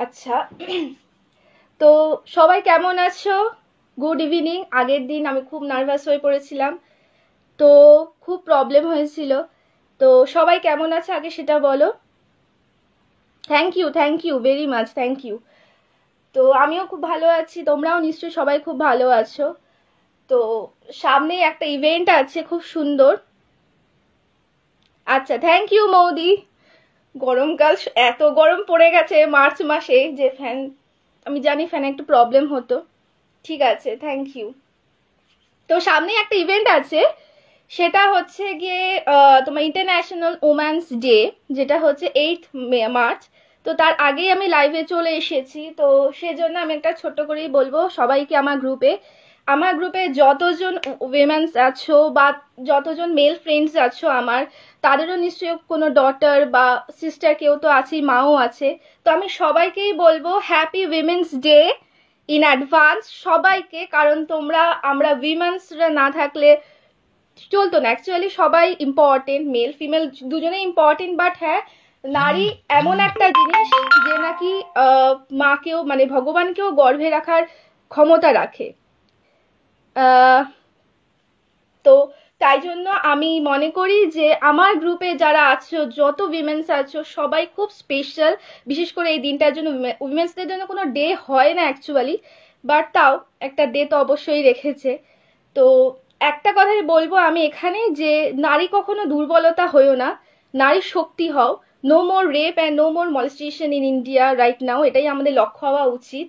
আচ্ছা, তো সবাই কেমন আছো? Good evening. আগের দিন আমি খুব নার্ভাস হয়ে পড়েছিলাম, তো খুব প্রবলেম হয়েছিল। তো সবাই কেমন আছে আগে সেটা বলো। Thank you very much, thank you. তো আমিও খুব ভালো আছি, তোমরাও নিশ্চয়ই সবাই খুব ভালো আছো। তো সামনেই একটা ইভেন্ট আছে খুব সুন্দর। আচ্ছা, থ্যাংক ইউ মৌদি। গরমকাল এত গরম পড়ে গেছে মার্চ মাসে যে ফ্যান, আমি জানি ফ্যানে একটু প্রবলেম হতো। ঠিক আছে, থ্যাংক ইউ। তো সামনে একটা ইভেন্ট আছে, সেটা হচ্ছে গিয়ে তোমার ইন্টারন্যাশনাল ওম্যান্স ডে, যেটা হচ্ছে 8 মার্চ। তো তার আগেই আমি লাইভে চলে এসেছি, তো সেজন্য আমি একটা ছোট্ট করেই বলবো সবাইকে আমার গ্রুপে যতজন উইমেন্স আছো বা যতজন মেল ফ্রেন্ডস আছো আমার, তাদেরও নিশ্চয়ই কোনো ডটার বা সিস্টার কেউ তো আছেই, মাও আছে। তো আমি সবাইকেই বলবো happy women's day in advance সবাইকে, কারণ আমরা উইমেন্সরা না থাকলে চলতো না। অ্যাকচুয়ালি সবাই ইম্পর্টেন্ট, মেল ফিমেল দুজনেই ইম্পর্টেন্ট, বাট হ্যাঁ, নারী এমন একটা জিনিস যে নাকি মাকেও মানে ভগবানকেও গর্ভে রাখার ক্ষমতা রাখে। তো তাই জন্য আমি মনে করি যে আমার গ্রুপে যারা আছো, যত উইমেন্স আছো, সবাই খুব স্পেশাল। বিশেষ করে এই দিনটার জন্য, উইমেন্সদের জন্য কোনো ডে হয় না অ্যাকচুয়ালি, বাট তাও একটা ডে তো অবশ্যই রেখেছে। তো একটা কথাই বলবো আমি এখানে, যে নারী কখনো দুর্বলতা হয়েও না, নারী শক্তি হও। No more rape and no more molestation in India right now, এটাই আমাদের লক্ষ্য হওয়া উচিত।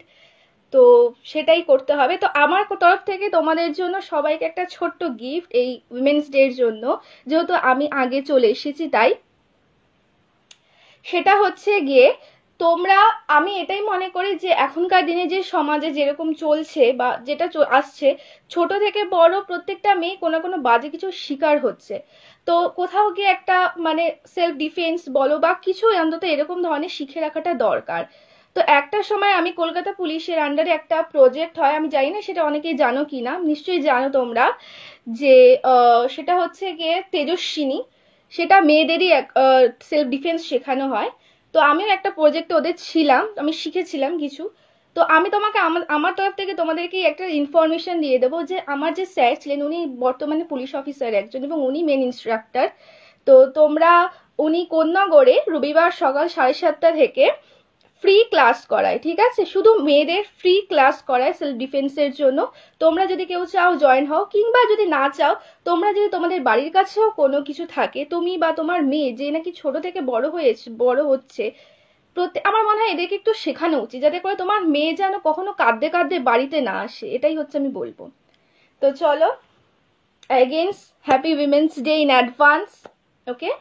তো সেটাই করতে হবে। তো আমার তরফ থেকে তোমাদের জন্য সবাইকে একটা ছোট্ট গিফট এই উইমেন্স ডে এর জন্য, যেহেতু আমি আগে চলে এসেছি তাই। সেটা হচ্ছে গিয়ে তোমরা, আমি এটাই মনে করি যে এখনকার দিনে যে সমাজে যেরকম চলছে বা যেটা আসছে, ছোট থেকে বড় প্রত্যেকটা মেয়ে কোনো কোনো বাজে কিছু শিকার হচ্ছে। তো কোথাও গিয়ে একটা মানে সেলফ ডিফেন্স বলো বা কিছু অন্তত এরকম ধরনের শিখে রাখাটা দরকার। তো একটা সময় আমি কলকাতা পুলিশের আন্ডারে একটা প্রজেক্ট হয়, আমি জানি না সেটা অনেকেই জানো কি না, নিশ্চয়ই জানো তোমরা, যে সেটা হচ্ছে গিয়ে তেজস্বিনী। সেটা মেয়েদেরই সেলফ ডিফেন্স শেখানো হয়। তো আমিও একটা প্রজেক্টে ওদের ছিলাম, আমি শিখেছিলাম কিছু। তো আমি তোমাকে আমার আমার তরফ থেকে তোমাদেরকে একটা ইনফরমেশন দিয়ে দেবো, যে আমার যে স্যার ছিলেন উনি বর্তমানে পুলিশ অফিসার একজন, এবং উনি মেন ইনস্ট্রাক্টর। তো তোমরা, উনি কোন্নগরে রবিবার সকাল 7:30 থেকে ফ্রি ক্লাস করায়, ঠিক আছে? শুধু মেয়েদের ফ্রি ক্লাস করায় সেলফ ডিফেন্সের জন্য। তোমরা যদি কেউ চাও জয়েন হও, কিংবা যদি না চাও, তোমরা যদি তোমাদের বাড়ির কাছেও কোনো কিছু থাকে, তুমি বা তোমার মেয়ে যে নাকি ছোট থেকে বড় হচ্ছে, আমার মনে হয় এদেরকে একটু শেখানো উচিত, যাতে করে তোমার মেয়ে যেন কখনো কাঁদতে কাঁদতে বাড়িতে না আসে। এটাই হচ্ছে আমি বলবো। তো চলো, again happy women's day in advance. Okay,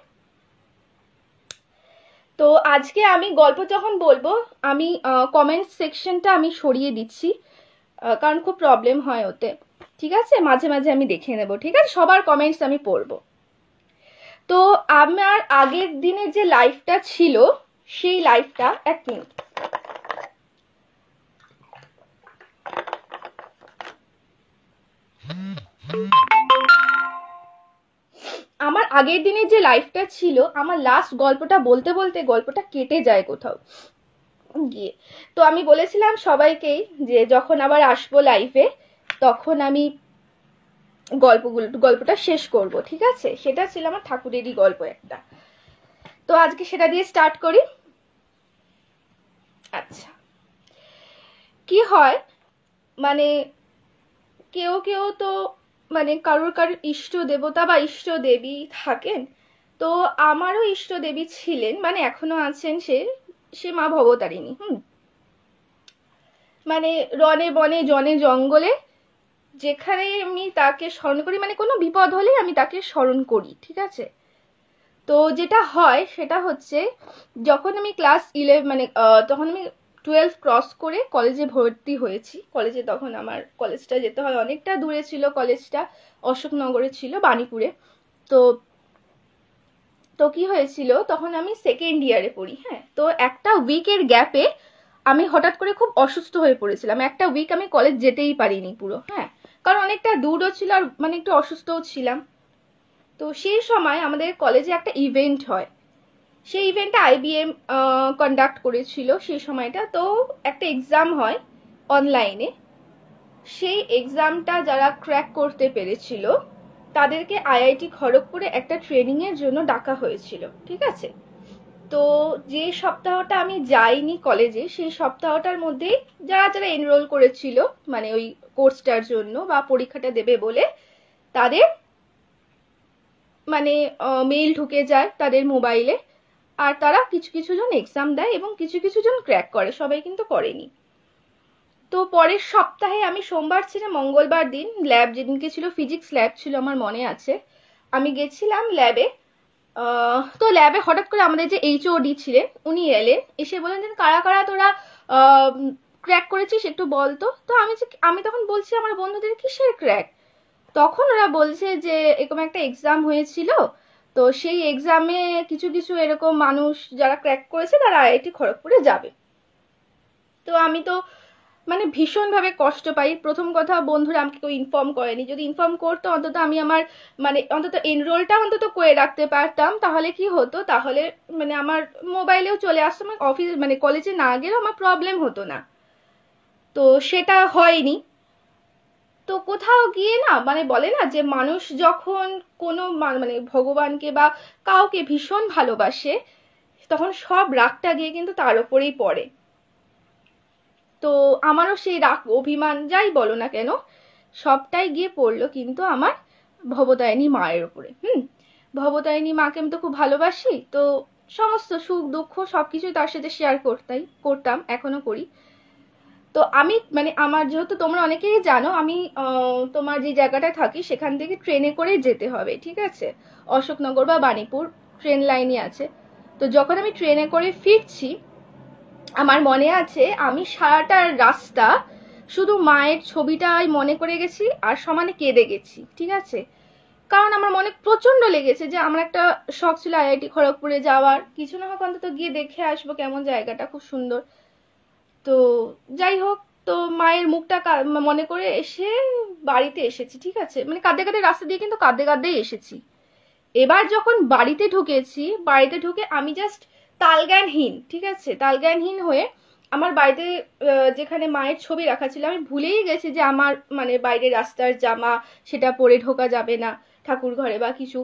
তো আজকে আমি গল্প যখন বলবো, আমি কমেন্ট সেকশনটা আমি সরিয়ে দিচ্ছি, কারণ খুব প্রবলেম হয় ওতে। ঠিক আছে, মাঝে মাঝে আমি দেখে নেব, ঠিক আছে? সবার কমেন্টস আমি পড়বো। তো আমার আগের দিনে যে লাইফটা ছিল, সেই লাইফটা, এক মিনিট, আমার আগের দিনে যে লাইফটা ছিল, আমার লাস্ট গল্পটা বলতে বলতে গল্পটা কেটে যায় কোথাও গিয়ে। তো আমি বলেছিলাম সবাইকেই যে যখন আবার আসবো লাইফে, তখন আমি গল্পটা শেষ করব, ঠিক আছে? সেটা ছিল আমার ঠাকুরেরই গল্প একটা। তো আজকে সেটা দিয়ে স্টার্ট করি। আচ্ছা, কি হয়, মানে কেউ কেউ তো মানে কারোর ইষ্ট দেবতা বা ইষ্ট দেবী থাকেন। তো আমারও ইষ্ট দেবী ছিলেন, মানে এখনো আছেন, সে সে মা ভবতারিণী। মানে রনে বনে জনে জঙ্গলে যেখানে আমি তাকে স্মরণ করি, মানে কোনো বিপদ হলে আমি তাকে স্মরণ করি, ঠিক আছে? তো যেটা হয় সেটা হচ্ছে, যখন আমি ক্লাস 11 মানে তখন আমি 12 ক্রস করে কলেজে ভর্তি হয়েছি। কলেজে তখন আমার কলেজটা যেতে হয়, অনেকটা দূরে ছিল কলেজটা, অশোকনগরে ছিল, বাণীপুরে। তো তো কি হয়েছিল, তখন আমি সেকেন্ড ইয়ারে পড়ি। হ্যাঁ, তো একটা উইকের গ্যাপে আমি হঠাৎ করে খুব অসুস্থ হয়ে পড়েছিলাম। একটা উইক আমি কলেজ যেতেই পারিনি পুরো। হ্যাঁ, কারণ অনেকটা দূরও ছিল আর মানে একটু অসুস্থও ছিলাম। তো সেই সময় আমাদের কলেজে একটা ইভেন্ট হয়, সেই ইভেন্টটা আইবিএম কন্ডাক্ট করেছিল সেই সময়টা। তো একটা এক্সাম হয় অনলাইনে, সেই এক্সামটা যারা ক্র্যাক করতে পেরেছিল তাদেরকে আইআইটি খড়গপুরে একটা ট্রেনিংয়ের জন্য ডাকা হয়েছিল, ঠিক আছে। তো যে সপ্তাহটা আমি যাইনি কলেজে, সেই সপ্তাহটার মধ্যেই যারা যারা এনরোল করেছিল মানে ওই কোর্সটার জন্য বা পরীক্ষাটা দেবে বলে, তাদের মানে মেইল ঢুকে যায় তাদের মোবাইলে, আর তারা কিছু কিছু জন এক্সাম দেয় এবং কিছু কিছু জন ক্র্যাক করে, সবাই কিন্তু করেনি। তো পরের সপ্তাহে আমি সোমবার ছিল, মঙ্গলবার দিন ল্যাব যেদিনকে ছিল, ফিজিক্স ল্যাব ছিল আমার মনে আছে, আমি গেছিলাম ল্যাবে। তো ল্যাবে হঠাৎ করে আমাদের যে এইচওডি ছিলেন উনি এলেন, এসে বলেন যে কারা কারা তোরা ক্র্যাক করেছিস একটু বলতো। তো আমি তখন বলছি আমার বন্ধুদের কিসের ক্র্যাক, তখন ওরা বলছে যে এরকম একটা এক্সাম হয়েছিল, তো সেই এক্সামে কিছু কিছু এরকম মানুষ যারা ক্র্যাক করেছে তারা আইআইটি খড়গপুরে যাবে। তো আমি তো মানে ভীষণভাবে কষ্ট পাই। প্রথম কথা, বন্ধুরা আমাকে কেউ ইনফর্ম করেনি, যদি ইনফর্ম করতো অন্তত আমি আমার মানে অন্তত এনরোলটা অন্তত করে রাখতে পারতাম, তাহলে কি হতো, তাহলে মানে আমার মোবাইলেও চলে আসতো, আমার অফিস মানে কলেজে না গেলেও আমার প্রবলেম হতো না। তো সেটা হয়নি। তো কোথাও গিয়ে না মানে বলে না যে মানুষ যখন কোনো মানে ভগবানকে বা কাউকে ভীষণ ভালোবাসে তখন সব রাগটা গিয়ে কিন্তু তার ওপরেই পড়ে। তো আমারও সেই রাগ অভিমান যাই বলো না কেন সবটাই গিয়ে পড়লো কিন্তু আমার ভবতারিণী মায়ের উপরে। ভবতারিণী মাকে আমি তো খুব ভালোবাসি, তো সমস্ত সুখ দুঃখ সবকিছুই তার সাথে শেয়ার করতাম, এখনো করি। তো আমি মানে আমার যেহেতু তোমরা অনেকেই জানো আমি তোমার যে জায়গাটায় থাকি সেখান থেকে ট্রেনে করে যেতে হবে, ঠিক আছে, অশোকনগর বা বাণীপুর ট্রেন লাইনই আছে। তো যখন আমি ট্রেনে করে ফিরছি আমার মনে আছে আমি সারাটা রাস্তা শুধু মায়ের ছবিটাই মনে করে গেছি আর সমানে কেঁদে গেছি, ঠিক আছে। কারণ আমার মনে প্রচন্ড লেগেছে যে আমার একটা শখ ছিল আইআইটি খড়গপুরে যাওয়ার, কিছু না হোক অন্তত গিয়ে দেখে আসবো কেমন জায়গাটা, খুব সুন্দর। তো যাই হোক, তো মায়ের মুখটা মনে করে এসে বাড়িতে এসেছি, ঠিক আছে, মানে কাঁদতে কাঁদতে রাস্তা দিয়ে কিন্তু কাঁদতে কাঁদতেই এসেছি। এবার যখন বাড়িতে ঢুকেছি, বাড়িতে ঢুকে আমি জাস্ট তালজ্ঞানহীন, ঠিক আছে, তালজ্ঞানহীন হয়ে আমার বাড়িতে যেখানে মায়ের ছবি রাখা ছিল আমি ভুলেই গেছি যে আমার মানে বাইরে রাস্তার জামা সেটা পরে ঢোকা যাবে না ঠাকুর ঘরে বা কিছু,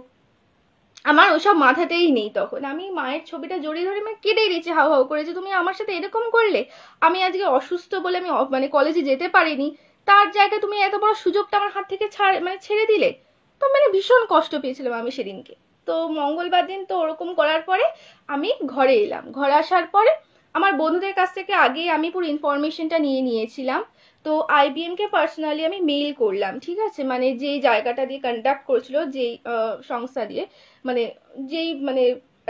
আমার ওসব মাথাতেই নেই। তখন আমি মায়ের ছবিটা জড়িয়ে ধরে মানে কেঁদেই দিয়েছি হাউ হাউ করে যে তুমি আমার সাথে এরকম করলে, আমি আজকে অসুস্থ বলে আমি মানে কলেজে যেতে পারিনি, তার জায়গায় তুমি এত বড় সুযোগটা আমার হাত থেকে মানে ছেড়ে দিলে। তো মানে ভীষণ কষ্ট পেয়েছিলাম আমি সেদিনকে। তো মঙ্গলবার দিন তো ওরকম করার পরে আমি ঘরে এলাম, ঘরে আসার পরে আমার বন্ধুদের কাছ থেকে আগে আমি পুরো ইনফরমেশনটা নিয়ে নিয়েছিলাম। তো আইবিএম কে পার্সোনালি আমি মেইল করলাম, ঠিক আছে, মানে যেই জায়গাটা দিয়ে কন্ডাক্ট করেছিল যেই সংস্থা দিয়ে, মানে যেই মানে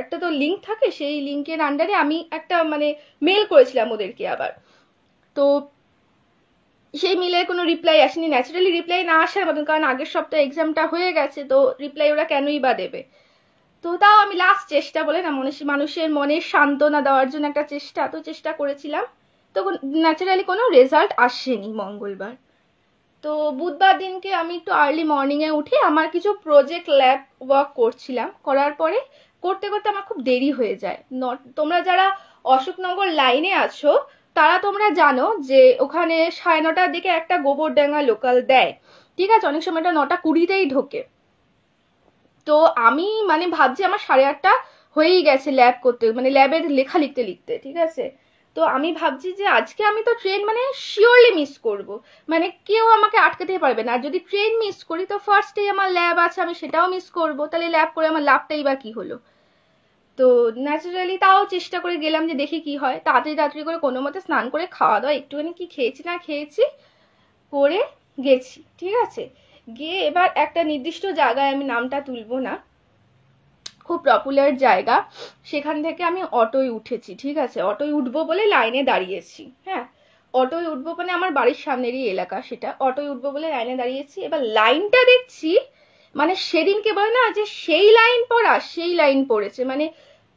একটা তো লিঙ্ক থাকে, সেই লিঙ্কের আন্ডারে আমি একটা মানে মেল করেছিলাম ওদেরকে আবার। তো সেই মেলের কোনো রিপ্লাই আসেনি, ন্যাচারালি রিপ্লাই না আসার মতন, কারণ আগের সপ্তাহে এক্সামটা হয়ে গেছে, তো রিপ্লাই ওরা কেনই বা দেবে। তো তাও আমি লাস্ট চেষ্টা বলে না মানুষের মনে সান্ত্বনা দেওয়ার জন্য একটা চেষ্টা করেছিলাম। তো ন্যাচারালি কোনো রেজাল্ট আসেনি মঙ্গলবার। তো বুধবার দিনকে আমি একটু আর্লি মর্নিংয়ে উঠে আমার কিছু প্রজেক্ট ল্যাব ওয়ার্ক করছিলাম, করার পরে করতে করতে আমার খুব দেরি হয়ে যায়। তোমরা যারা অশোকনগর লাইনে আছো তারা তোমরা জানো যে ওখানে 9:30টার দিকে একটা গোবরডাঙ্গা লোকাল দেয়, ঠিক আছে, অনেক সময় এটা 9:20তেই ঢোকে। তো আমি মানে ভাবছি আমার 8:30টা হয়েই গেছে ল্যাব করতে, মানে ল্যাবের লেখা লিখতে লিখতে, ঠিক আছে। তো আমি ভাবছি যে আজকে আমি তো ট্রেন মানে শিওরলি মিস করব, মানে কেউ আমাকে আটকাতে পারবে না, আর যদি ট্রেন মিস করি তো ফার্স্ট ডে আমার ল্যাব আছে আমি সেটাও মিস করব, তাহলে ল্যাব করে আমার লাভটাই বা কি হলো। তো ন্যাচারালি তাও চেষ্টা করে গেলাম যে দেখি কি হয়, তাড়াতাড়ি করে কোনো মতে স্নান করে খাওয়া দাওয়া একটুখানি কি খেয়েছি না খেয়েছি করে গেছি, ঠিক আছে। গিয়ে এবার একটা নির্দিষ্ট জায়গায়, আমি নামটা তুলবো না, খুব পপুলার জায়গা, সেখান থেকে আমি অটোয় উঠেছি, ঠিক আছে, অটোয় উঠবো বলে লাইনে দাঁড়িয়েছি। হ্যাঁ, অটোয় উঠবো মানে আমার বাড়ির সামনেরই এলাকা সেটা, অটোয় উঠবো বলে লাইনে দাঁড়িয়েছি। এবার লাইনটা দেখছি মানে সেদিনকে বলে না যে সেই লাইন পড়া সেই লাইন পড়েছে, মানে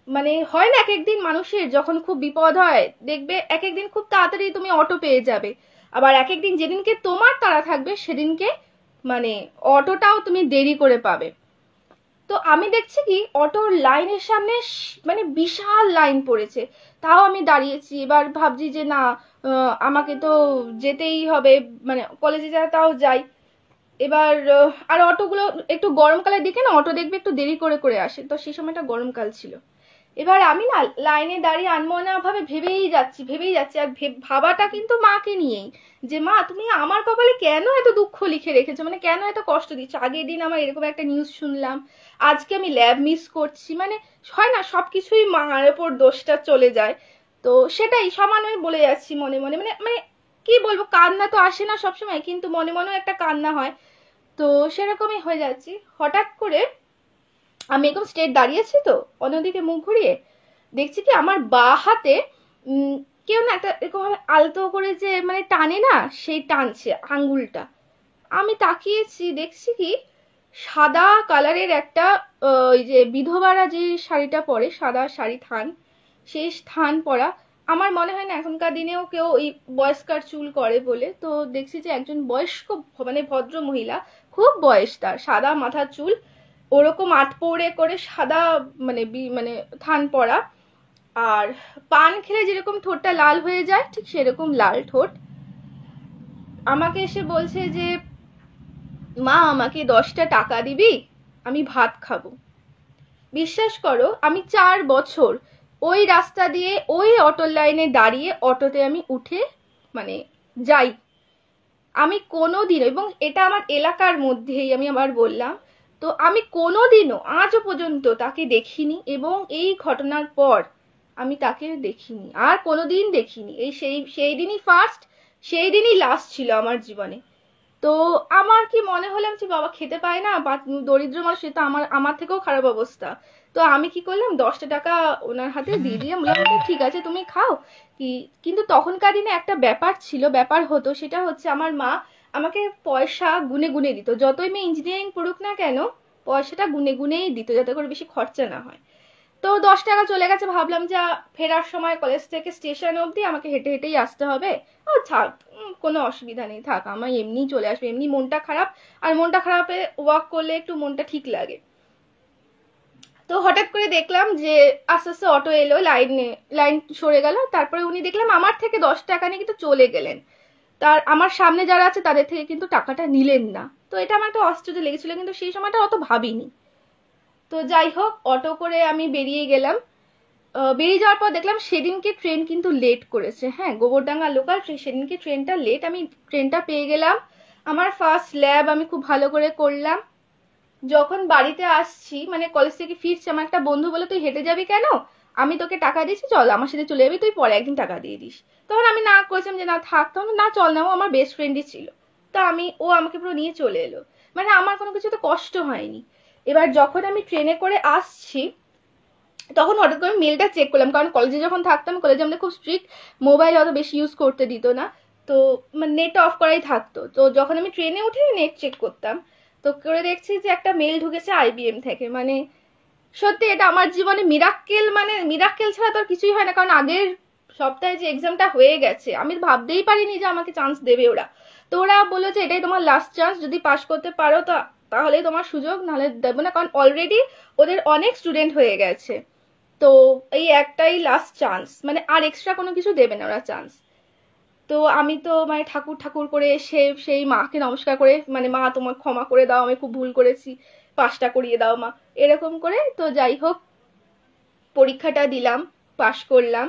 মানে হয় না এক একদিন মানুষের যখন খুব বিপদ হয় দেখবে এক একদিন খুব তাড়াতাড়ি তুমি অটো পেয়ে যাবে, আবার এক একদিন যেদিনকে তোমার তাড়া থাকবে সেদিনকে মানে অটোটাও তুমি দেরি করে পাবে। তো আমি দেখছি কি অটোর লাইনের সামনে মানে বিশাল লাইন পড়েছে, তাও আমি দাঁড়িয়েছি। এবার ভাবছি যে না, আমাকে তো যেতেই হবে, মানে কলেজে যা তাও যাই। এবার আর অটোগুলো একটু গরমকালের দিকে না অটো দেখবে একটু দেরি করে করে আসে, তো সেই সময়টা গরমকাল ছিল। এবার আমি না লাইনে দাঁড়িয়ে আনমনা ভাবে ভেবেই যাচ্ছি আর ভাবাটা কিন্তু মাকে নিয়েই, যে মা তুমি আমার কপালে কেন এত দুঃখ লিখে রেখেছো, মানে কেন এত কষ্ট দিচ্ছ। আগের দিন আমার এরকম একটা নিউজ শুনলাম, আজকে আমি ল্যাব মিস করছি, মানে হয় না সবকিছুই মার ওপর দোষটা চলে যায়। তো সেটাই সমানই বলে যাচ্ছি মনে মনে, মানে মানে কি বলবো, কান্না তো আসে না সবসময়, কিন্তু মনে মনেও একটা কান্না হয়। তো সেরকমই হয়ে যাচ্ছি। হঠাৎ করে আমি একদম স্ট্রেট দাঁড়িয়েছি, তো অন্যদিকে মুখ ঘুরিয়ে দেখছি কি আমার বা হাতে কেউ না একটা এরকম ভাবে আলতো করে যে মানে টানে না, সেই টানছে আঙ্গুলটা। আমি তাকিয়েছি, দেখছি কি সাদা কালারের একটা ওই যে বিধবারা যে শাড়িটা পরে, সাদা শাড়ি থান, সেই থান পরা। আমার মনে হয় না এখনকার দিনেও কেউ ওই বয়স্কার চুল করে বলে। তো দেখছি যে একজন বয়স্ক মানে ভদ্র মহিলা, খুব বয়স তার, সাদা মাথার চুল, ওরকম আটপৌড়ে করে সাদা মানে মানে থান পরা, আর পান খেলে যেরকম ঠোঁটটা লাল হয়ে যায় ঠিক সেরকম লাল ঠোঁট। আমাকে এসে বলছে যে মা আমাকে 10টা টাকা দিবি, আমি ভাত খাবো। বিশ্বাস করো আমি 4 বছর ওই রাস্তা দিয়ে ওই অটোর লাইনে দাঁড়িয়ে অটোতে আমি উঠে মানে যাই। আমি কোনোদিন, এবং এটা আমার এলাকার মধ্যেই আমি আবার বললাম, তো আমি কোনোদিনও আজও পর্যন্ত তাকে দেখিনি, এবং এই ঘটনার পর আমি তাকে দেখিনি, আর কোনোদিন দেখিনি। এই সেই দিনই ফার্স্ট, সেই দিনই লাস্ট ছিল আমার জীবনে। তো আমার কি মনে হলাম যে বাবা খেতে পায় না বা দরিদ্র মানুষ, সে তো আমার আমার থেকেও খারাপ অবস্থা। তো আমি কি করলাম, 10টা টাকা ওনার হাতে দিয়ে দিয়ে বললাম ঠিক আছে তুমি খাও। কি কিন্তু তখনকার দিনে একটা ব্যাপার হতো, সেটা হচ্ছে আমার মা আমাকে পয়সা গুনে গুনে দিত, যতই মেয়ে ইঞ্জিনিয়ারিং পড়ুক না কেন পয়সাটা গুনে গুনেই দিত, যাতে করে বেশি খরচা না হয়। তো 10 টাকা চলে গেছে, ভাবলাম যে ফেরার সময় কলেজ থেকে স্টেশন অবধি আমাকে হেঁটে হেঁটেই আসতে হবে। ও থাক, কোনো অসুবিধা নেই, থাক, আমার এমনিই চলে আসবে, এমনি মনটা খারাপ, আর মনটা খারাপে ওয়াক করলে একটু মনটা ঠিক লাগে। তো হঠাৎ করে দেখলাম যে আস্তে আস্তে অটো এলো, লাইন সরে গেল, তারপরে উনি দেখলাম আমার থেকে 10 টাকা নিয়ে কিন্তু চলে গেলেন। তার আমার সামনে যারা আছে তাদের থেকে কিন্তু টাকাটা নিলেন না। তো এটা আমার একটা আশ্চর্য লেগেছিল, কিন্তু সেই সময়টা অত ভাবিনি। তো যাই হোক, অটো করে আমি বেরিয়ে গেলাম। বেরিয়ে যাওয়ার পর দেখলাম সেদিনকে ট্রেন কিন্তু লেট করেছে, হ্যাঁ গোবরডাঙ্গা লোকাল ট্রেন, সেদিনকে ট্রেনটা লেট। আমি ট্রেনটা পেয়ে গেলাম, আমার ফার্স্ট ল্যাব আমি খুব ভালো করে করলাম। যখন বাড়িতে আসছি মানে কলেজ থেকে ফিরছি, আমার একটা বন্ধু বলে তুই হেঁটে যাবি কেন, আমি তোকে টাকা দিচ্ছি, চল আমার সাথে চলে যাবি, তুই পরে একদিন টাকা দিয়ে দিস। তখন আমি না করেছিলাম যে না থাক, তখন না চল না, ও আমার বেস্ট ফ্রেন্ডই ছিল। তা ও আমাকে পুরো নিয়ে চলে এলো, মানে আমার কোনো কিছুতে কষ্ট হয়নি। এবার যখন আমি ট্রেনে করে আসছি তখন হঠাৎ করে মেলটা চেক করলাম, কারণ কলেজে যখন থাকতাম, কলেজে আমাদের খুব স্ট্রিক্ট, মোবাইল অত বেশি ইউজ করতে দিত না, তো নেট অফ করাই থাকতো। তো যখন আমি ট্রেনে উঠে নেট চেক করতাম, তো করে দেখছি যে একটা মেল ঢুকেছে IBM থেকে। মানে সত্যি এটা আমার জীবনে মিরাক্কেল, মানে মিরাক্কেল ছাড়া তো আর কিছুই হয় না, কারণ আগের সপ্তাহে যে এক্সামটা হয়ে গেছে আমি ভাবতেই পারিনি যে আমাকে চান্স দেবে ওরা। তো ওরা বললো যে এটাই তোমার লাস্ট চান্স, যদি পাস করতে পারো তো তাহলেই তোমার সুযোগ, নাহলে দেবো না, কারণ অলরেডি ওদের অনেক স্টুডেন্ট হয়ে গেছে। তো এই একটাই লাস্ট চান্স, মানে আর এক্সট্রা কোনো কিছু দেবে না ওরা চান্স। তো আমি তো মানে ঠাকুর ঠাকুর করে সেই মাকে নমস্কার করে, মানে মা তোমার ক্ষমা করে দাও, আমি খুব ভুল করেছি, পাসটা করিয়ে দাও মা, এরকম করে। তো যাই হোক, পরীক্ষাটা দিলাম, পাশ করলাম।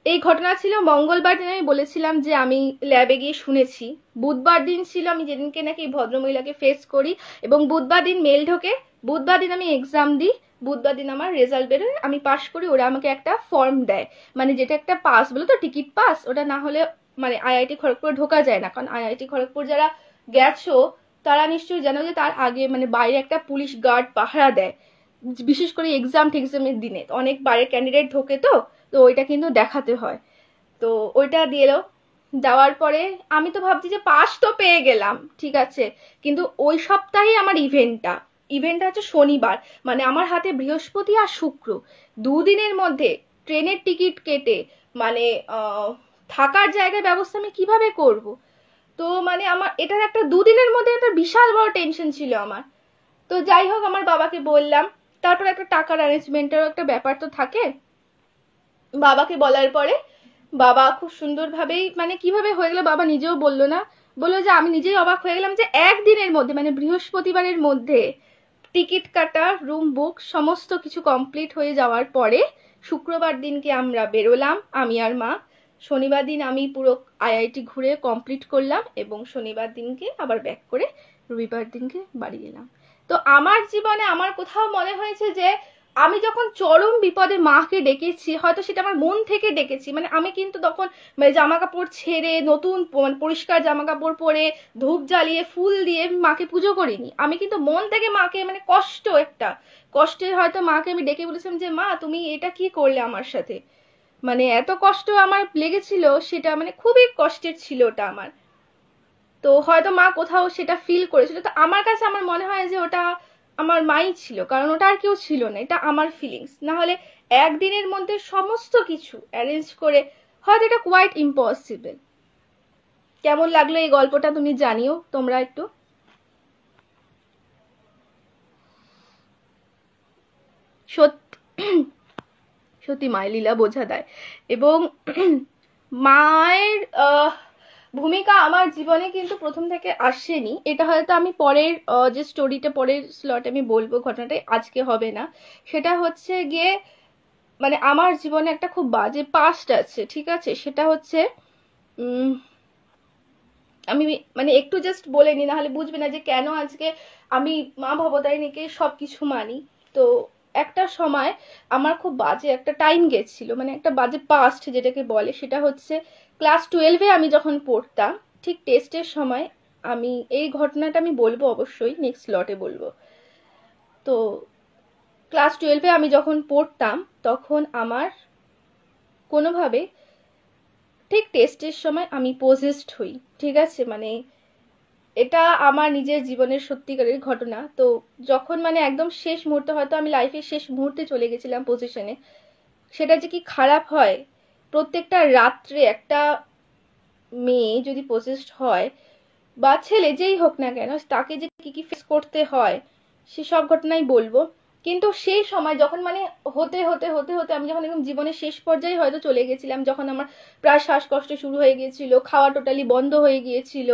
এই ঘটনা ছিল মঙ্গলবার দিন, আমি বলেছিলাম যে আমি ল্যাবে গিয়ে শুনেছি। বুধবার দিন ছিল আমি যেদিনকে নাকি ভদ্রমহিলাকে ফেস করি, এবং বুধবার দিন মেল ঢোকে, বুধবার দিন আমি এক্সাম দিই, বুধবার দিন আমার রেজাল্ট বেরোয়, আমি পাশ করি। ওরা আমাকে একটা ফর্ম দেয়, মানে যেটা একটা পাস বলে তো, টিকিট পাস, ওটা না হলে মানে IIT খড়গপুরে ঢোকা যায় না। কারণ IIT খড়গপুর যারা গেছো তারা নিশ্চয়ই জানো যে তার আগে মানে বাইরে একটা পুলিশ গার্ড পাহারা দেয়, বিশেষ করে টেক্সামের দিনে অনেক বাইরের ক্যান্ডিডেট ঢোকে, তো তো ওইটা কিন্তু দেখাতে হয়। তো ওইটা দিয়ে এলো, যাওয়ার পরে আমি তো ভাবছি যে পাস তো পেয়ে গেলাম, ঠিক আছে, কিন্তু ওই সপ্তাহে আমার ইভেন্টটা হচ্ছে শনিবার, মানে আমার হাতে বৃহস্পতি আর শুক্র, দুদিনের মধ্যে ট্রেনের টিকিট কেটে মানে থাকার জায়গার ব্যবস্থা আমি কিভাবে করব। তো মানে আমার এটার একটা দুদিনের মধ্যে একটা বিশাল বড় টেনশন ছিল আমার। তো যাই হোক আমার বাবাকে বললাম, তারপর একটা টাকার অ্যারেঞ্জমেন্টেরও একটা ব্যাপার তো থাকে। বাবাকে বলার পরে বাবা খুব সুন্দরভাবেই, মানে কিভাবে হয়ে গেল বাবা নিজেও বললো না, বললো যে আমি নিজেই অবাক হয়ে গেলাম যে একদিনের মধ্যে, মানে বৃহস্পতিবারের মধ্যে টিকিট কাটা, রুম বুক, সমস্ত কিছু কমপ্লিট হয়ে যাওয়ার পরে শুক্রবার দিনকে আমরা বেরোলাম, আমি আর মা। শনিবার দিন আমি পুরো আইআইটি ঘুরে কমপ্লিট করলাম এবং শনিবার দিনকে আবার ব্যাক করে রবিবার দিনকে বাড়ি এলাম। তো আমার জীবনে আমার কোথাও মনে হয়েছে যে আমি যখন চরম বিপদে মাকে ডেকেছি, হয়তো সেটা আমার মন থেকে ডেকেছি, মানে আমি কিন্তু তখন মানে জামা কাপড় ছেড়ে নতুন মানে পরিষ্কার জামা কাপড় পরে ধূপ জ্বালিয়ে ফুল দিয়ে মাকে পুজো করিনি, আমি কিন্তু মন থেকে মাকে, মানে কষ্ট, একটা কষ্টে হয়তো মাকে আমি ডেকে বলেছিলাম যে মা তুমি এটা কি করলে আমার সাথে, মানে এত কষ্ট আমার লেগেছিল, সেটা মানে খুবই কষ্টের ছিল ওটা আমার। তো হয়তো মা কোথাও সেটা ফিল করেছিল, তো আমার কাছে আমার মনে হয় যে ওটা আমার মাই ছিল, কারণ ওটা আর কেউ ছিল না, এটা আমার ফিলিংস। না হলে একদিনের মধ্যে সমস্ত কিছু অ্যারেঞ্জ করে হয়তো এটা কোয়াইট ইম্পসিবল। কেমন লাগলো এই গল্পটা তুমি জানিও তোমরা একটু। সত্যি সত্যি মায়ের লীলা বোঝা দেয়, এবং মায়ের ভূমিকা আমার জীবনে কিন্তু প্রথম থেকে আসেনি। এটা হয়তো আমি পরের যে স্টোরিটা পরের স্লটে আমি বলবো, ঘটনাটাই আজকে হবে না। সেটা হচ্ছে গিয়ে মানে আমার জীবনে একটা খুব বাজে পাস্ট আছে, ঠিক আছে? সেটা হচ্ছে আমি মানে একটু জাস্ট বলে নি, নাহলে বুঝবে না যে কেন আজকে আমি মা ভবতারিণীকে সবকিছু মানি। তো একটা সময় আমার খুব বাজে একটা টাইম গেছিল, মানে একটা বাজে পাস্ট যেটাকে বলে, সেটা হচ্ছে ক্লাস 12-এ আমি যখন পড়তাম, ঠিক টেস্টের সময়, আমি এই ঘটনাটা আমি বলবো অবশ্যই নেক্সট স্লটে বলবো। তো ক্লাস 12-এ আমি যখন পড়তাম তখন আমার কোনোভাবে ঠিক টেস্টের সময় আমি পজেসড হই, ঠিক আছে? মানে এটা আমার নিজের জীবনের সত্যিকারের ঘটনা। তো যখন মানে একদম শেষ মুহূর্তে, হয়তো আমি লাইফের শেষ মুহূর্তে চলে গেছিলাম পজিশনে, সেটা যে কি খারাপ হয়, প্রত্যেকটা রাত্রে একটা মেয়ে যদি পজেসড হয় বা ছেলে যেই হোক না কেন, তাকে যে কি কি ফেস করতে হয় সেসব ঘটনাই বলবো। কিন্তু সেই সময় যখন মানে হতে হতে হতে হতে আমি যখন একদম জীবনের শেষ পর্যায়ে হয়তো চলে গেছিলাম, যখন আমার প্রায় শ্বাসকষ্ট শুরু হয়ে গিয়েছিল, খাওয়া টোটালি বন্ধ হয়ে গিয়েছিল,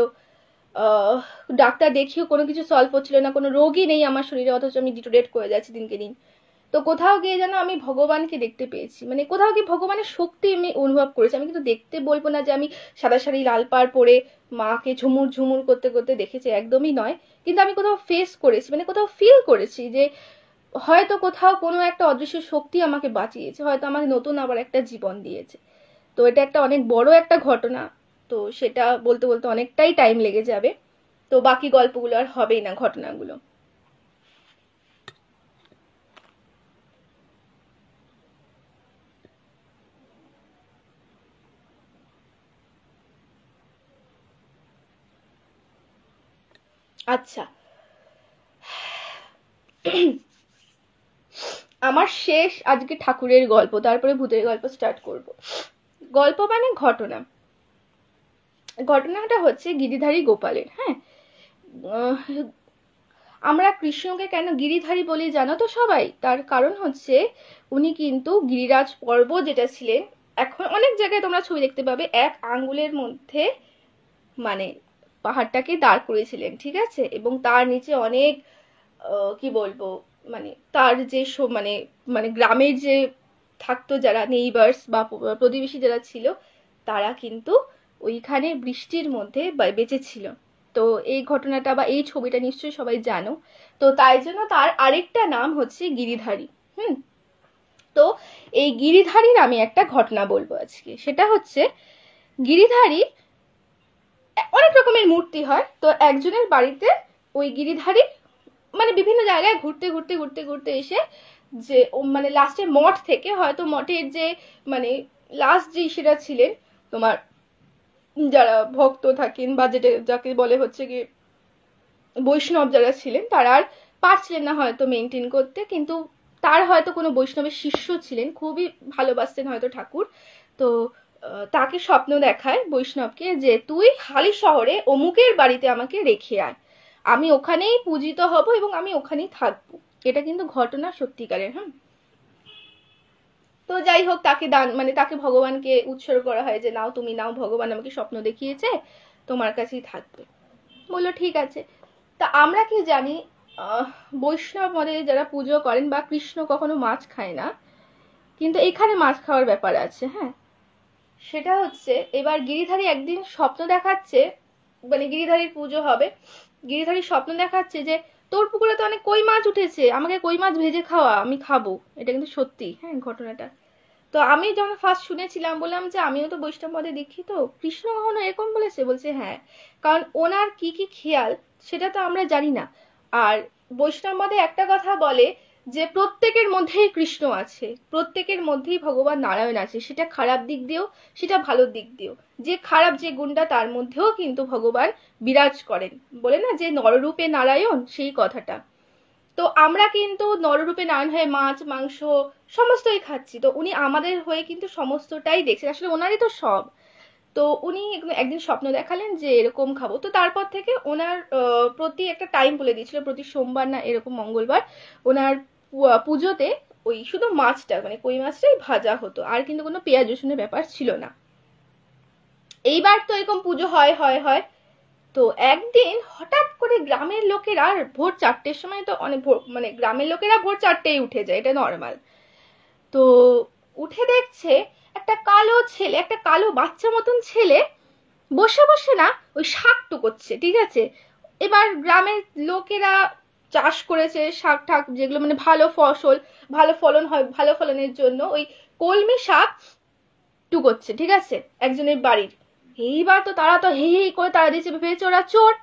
ডাক্তার দেখিয়েও কোনো কিছু সলভ হচ্ছিল না, কোনো রোগই নেই আমার শরীরে, অথচ আমি ডিটোরেট করে যাচ্ছি দিনকে দিন। তো কোথাও গিয়ে যেন আমি ভগবানকে দেখতে পেয়েছি, মানে কোথাও গিয়ে ভগবানের শক্তি আমি অনুভব করেছি। আমি কিন্তু দেখতে বলবো না যে আমি সাদা শাড়ি লাল পাড় পরে মাকে ঝুমুর ঝুমুর করতে করতে দেখেছি, একদমই নয়। কিন্তু আমি কোথাও ফেস করেছি, মানে কোথাও ফিল করেছি যে হয়তো কোথাও কোনো একটা অদৃশ্য শক্তি আমাকে বাঁচিয়েছে, হয়তো আমাকে নতুন আবার একটা জীবন দিয়েছে। তো এটা একটা অনেক বড় একটা ঘটনা, তো সেটা বলতে বলতে অনেকটাই টাইম লেগে যাবে। তো বাকি গল্পগুলো আর হবেই না, ঘটনাগুলো। আচ্ছা, আমার শেষ আজকে ঠাকুরের গল্প, তারপরে ভূতের গল্প স্টার্ট করব। গল্প মানে ঘটনা। ঘটনাটা হচ্ছে গিরিধারী গোপালের। হ্যাঁ, আমরা কৃষ্ণকে কেন গিরিধারী বলি জানো তো সবাই? তার কারণ হচ্ছে উনি কিন্তু গিরিরাজ পর্বত যেটা ছিলেন, এখন অনেক জায়গায় তোমরা ছবি দেখতে পাবে, এক আঙ্গুলের মধ্যে মানে পাহাড়টাকে দাঁড় করেছিলেন, ঠিক আছে? এবং তার নিচে অনেক কি বলবো, মানে তার যে মানে মানে গ্রামের যে থাকতো যারা নেইবার্স বা প্রতিবেশী যারা ছিল, তারা কিন্তু ওইখানে বৃষ্টির মধ্যে বেঁচে ছিল। তো এই ঘটনাটা বা এই ছবিটা নিশ্চয়ই সবাই জানো। তো তাই জন্য তার আরেকটা নাম হচ্ছে গিরিধারী। তো এই গিরিধারীর আমি একটা ঘটনা বলবো আজকে। সেটা হচ্ছে গিরিধারী, অনেক রকমের মূর্তি হয়, তো একজনের বাড়িতে ওই গিরিধারী মানে বিভিন্ন জায়গায় ঘুরতে ঘুরতে ঘুরতে ঘুরতে এসে যে মানে লাস্টে মঠ থেকে, হয়তো মঠের যে মানে লাস্ট যে সেটা ছিলেন তোমার যারা ভক্ত থাকেন বা যেটা যাকে বলে হচ্ছে কি বৈষ্ণব যারা ছিলেন, তারা আর পারছিলেন না হয়তো মেনটেন করতে, কিন্তু তার হয়তো কোনো বৈষ্ণবের শিষ্য ছিলেন, খুবই ভালোবাসতেন হয়তো ঠাকুর। তো তাকে স্বপ্ন দেখায় বৈষ্ণবকে যে তুই হালি শহরে অমুকের বাড়িতে আমাকে রেখে আয়। আমি ওখানেই পূজিত হব এবং আমি ওখানেই থাকবো। এটা কিন্তু ঘটনা সত্যিকারের। তো যাই হোক, তাকে দান মানে তাকে ভগবানকে উৎসর্গ করা হয় যে নাও তুমি নাও, ভগবান আমাকে স্বপ্ন দেখিয়েছে, তোমার কাছেই থাকবে। বললো ঠিক আছে। তা আমরা কি জানি, বৈষ্ণব মতে যারা পুজো করেন বা কৃষ্ণ কখনো মাছ খায় না, কিন্তু এখানে মাছ খাওয়ার ব্যাপার আছে। হ্যাঁ, সেটা হচ্ছে এবার গিরিধারী একদিন স্বপ্ন দেখাচ্ছে, মানে গিরিধারীর পুজো হবে, গিরিধারী স্বপ্ন দেখাচ্ছে যে তোর পুকুরে তো অনেক কই মাছ উঠেছে, আমাকে কই মাছ ভেজে খাওয়া, আমি খাবো। এটা কিন্তু সত্যি, হ্যাঁ, ঘটনাটা। তো আমি যখন ফার্স্ট শুনেছিলাম বললাম যে আমিও তো বৈষ্ণব মতে দীক্ষিত, কৃষ্ণ কখনো এরকম বলেছে? বলছে হ্যাঁ, কারণ ওনার কি কি খেয়াল সেটা তো আমরা জানি না। আর বৈষ্ণব মতে একটা কথা বলে যে প্রত্যেকের মধ্যেই কৃষ্ণ আছে, প্রত্যেকের মধ্যেই ভগবান নারায়ণ আছে, সেটা খারাপ দিক দিয়েও সেটা ভালো দিক দিয়েও। যে খারাপ যে গুণটা তার মধ্যেও কিন্তু ভগবান বিরাজ করেন। বলে না যে নররূপে নারায়ণ, সেই কথাটা। তো আমরা কিন্তু নররূপে নারায়ণ হয়ে মাছ মাংস সমস্তই খাচ্ছি, তো উনি আমাদের হয়ে কিন্তু সমস্তটাই দেখছেন, আসলে ওনারই তো সব। তো উনি একদিন স্বপ্ন দেখালেন যে এরকম খাবো। তো তারপর থেকে ওনার প্রতি একটা টাইম বলে দিয়েছিল, প্রতি সোমবার না এরকম মঙ্গলবার ওনার পুজোতে ওই শুধু মাছটা মানে কই মাছটাই ভাজা হতো, আর কিন্তু কোনো পেঁয়াজ রসুনের ব্যাপার ছিল না। এইবার তো এরকম পুজো হয় হয় হয়। তো একদিন হঠাৎ করে গ্রামের লোকেরা ভোর 4টের সময়, তো অনেক মানে গ্রামের লোকেরা ভোর 4টেই উঠে যায়, এটা নর্মাল। তো উঠে দেখছে একটা কালো ছেলে, একটা কালো বাচ্চা মতন ছেলে বসে বসে না ওই শাক টুকোচ্ছে, ঠিক আছে। এবার গ্রামের লোকেরা চাষ করেছে শাক ঠাক, যেগুলো মানে ভালো ফসল, ভালো ফলন হয়, ভালো ফলনের জন্য ওই কলমি শাক টুকোচ্ছে, ঠিক আছে, একজনের বাড়ির। এইবার তো তারা তো হে হে করে তারা দিয়েছে, ভেবেছে ওরা চোর।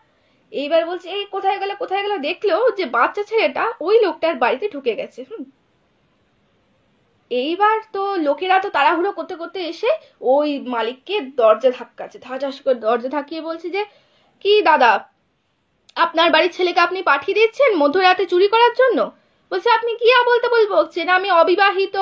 এইবার বলছে এই কোথায় গেল কোথায় গেল, দেখলো যে বাচ্চা ছেলেটা ওই লোকটার বাড়িতে ঢুকে গেছে। এইবার তো লোকেরা তো তাড়াহুড়ো করতে করতে এসে ওই মালিককে দরজা ধাক্কাচ্ছে, ধাঁচাস করে দরজা ধাক্কিয়ে বলছে যে কি দাদা, আপনার বাড়ির ছেলেকে আপনি পাঠিয়ে দিচ্ছেন মধ্যরাতে চুরি করার জন্য? বলছে আপনি কি বলতে বলছেন, আমি অবিবাহিত,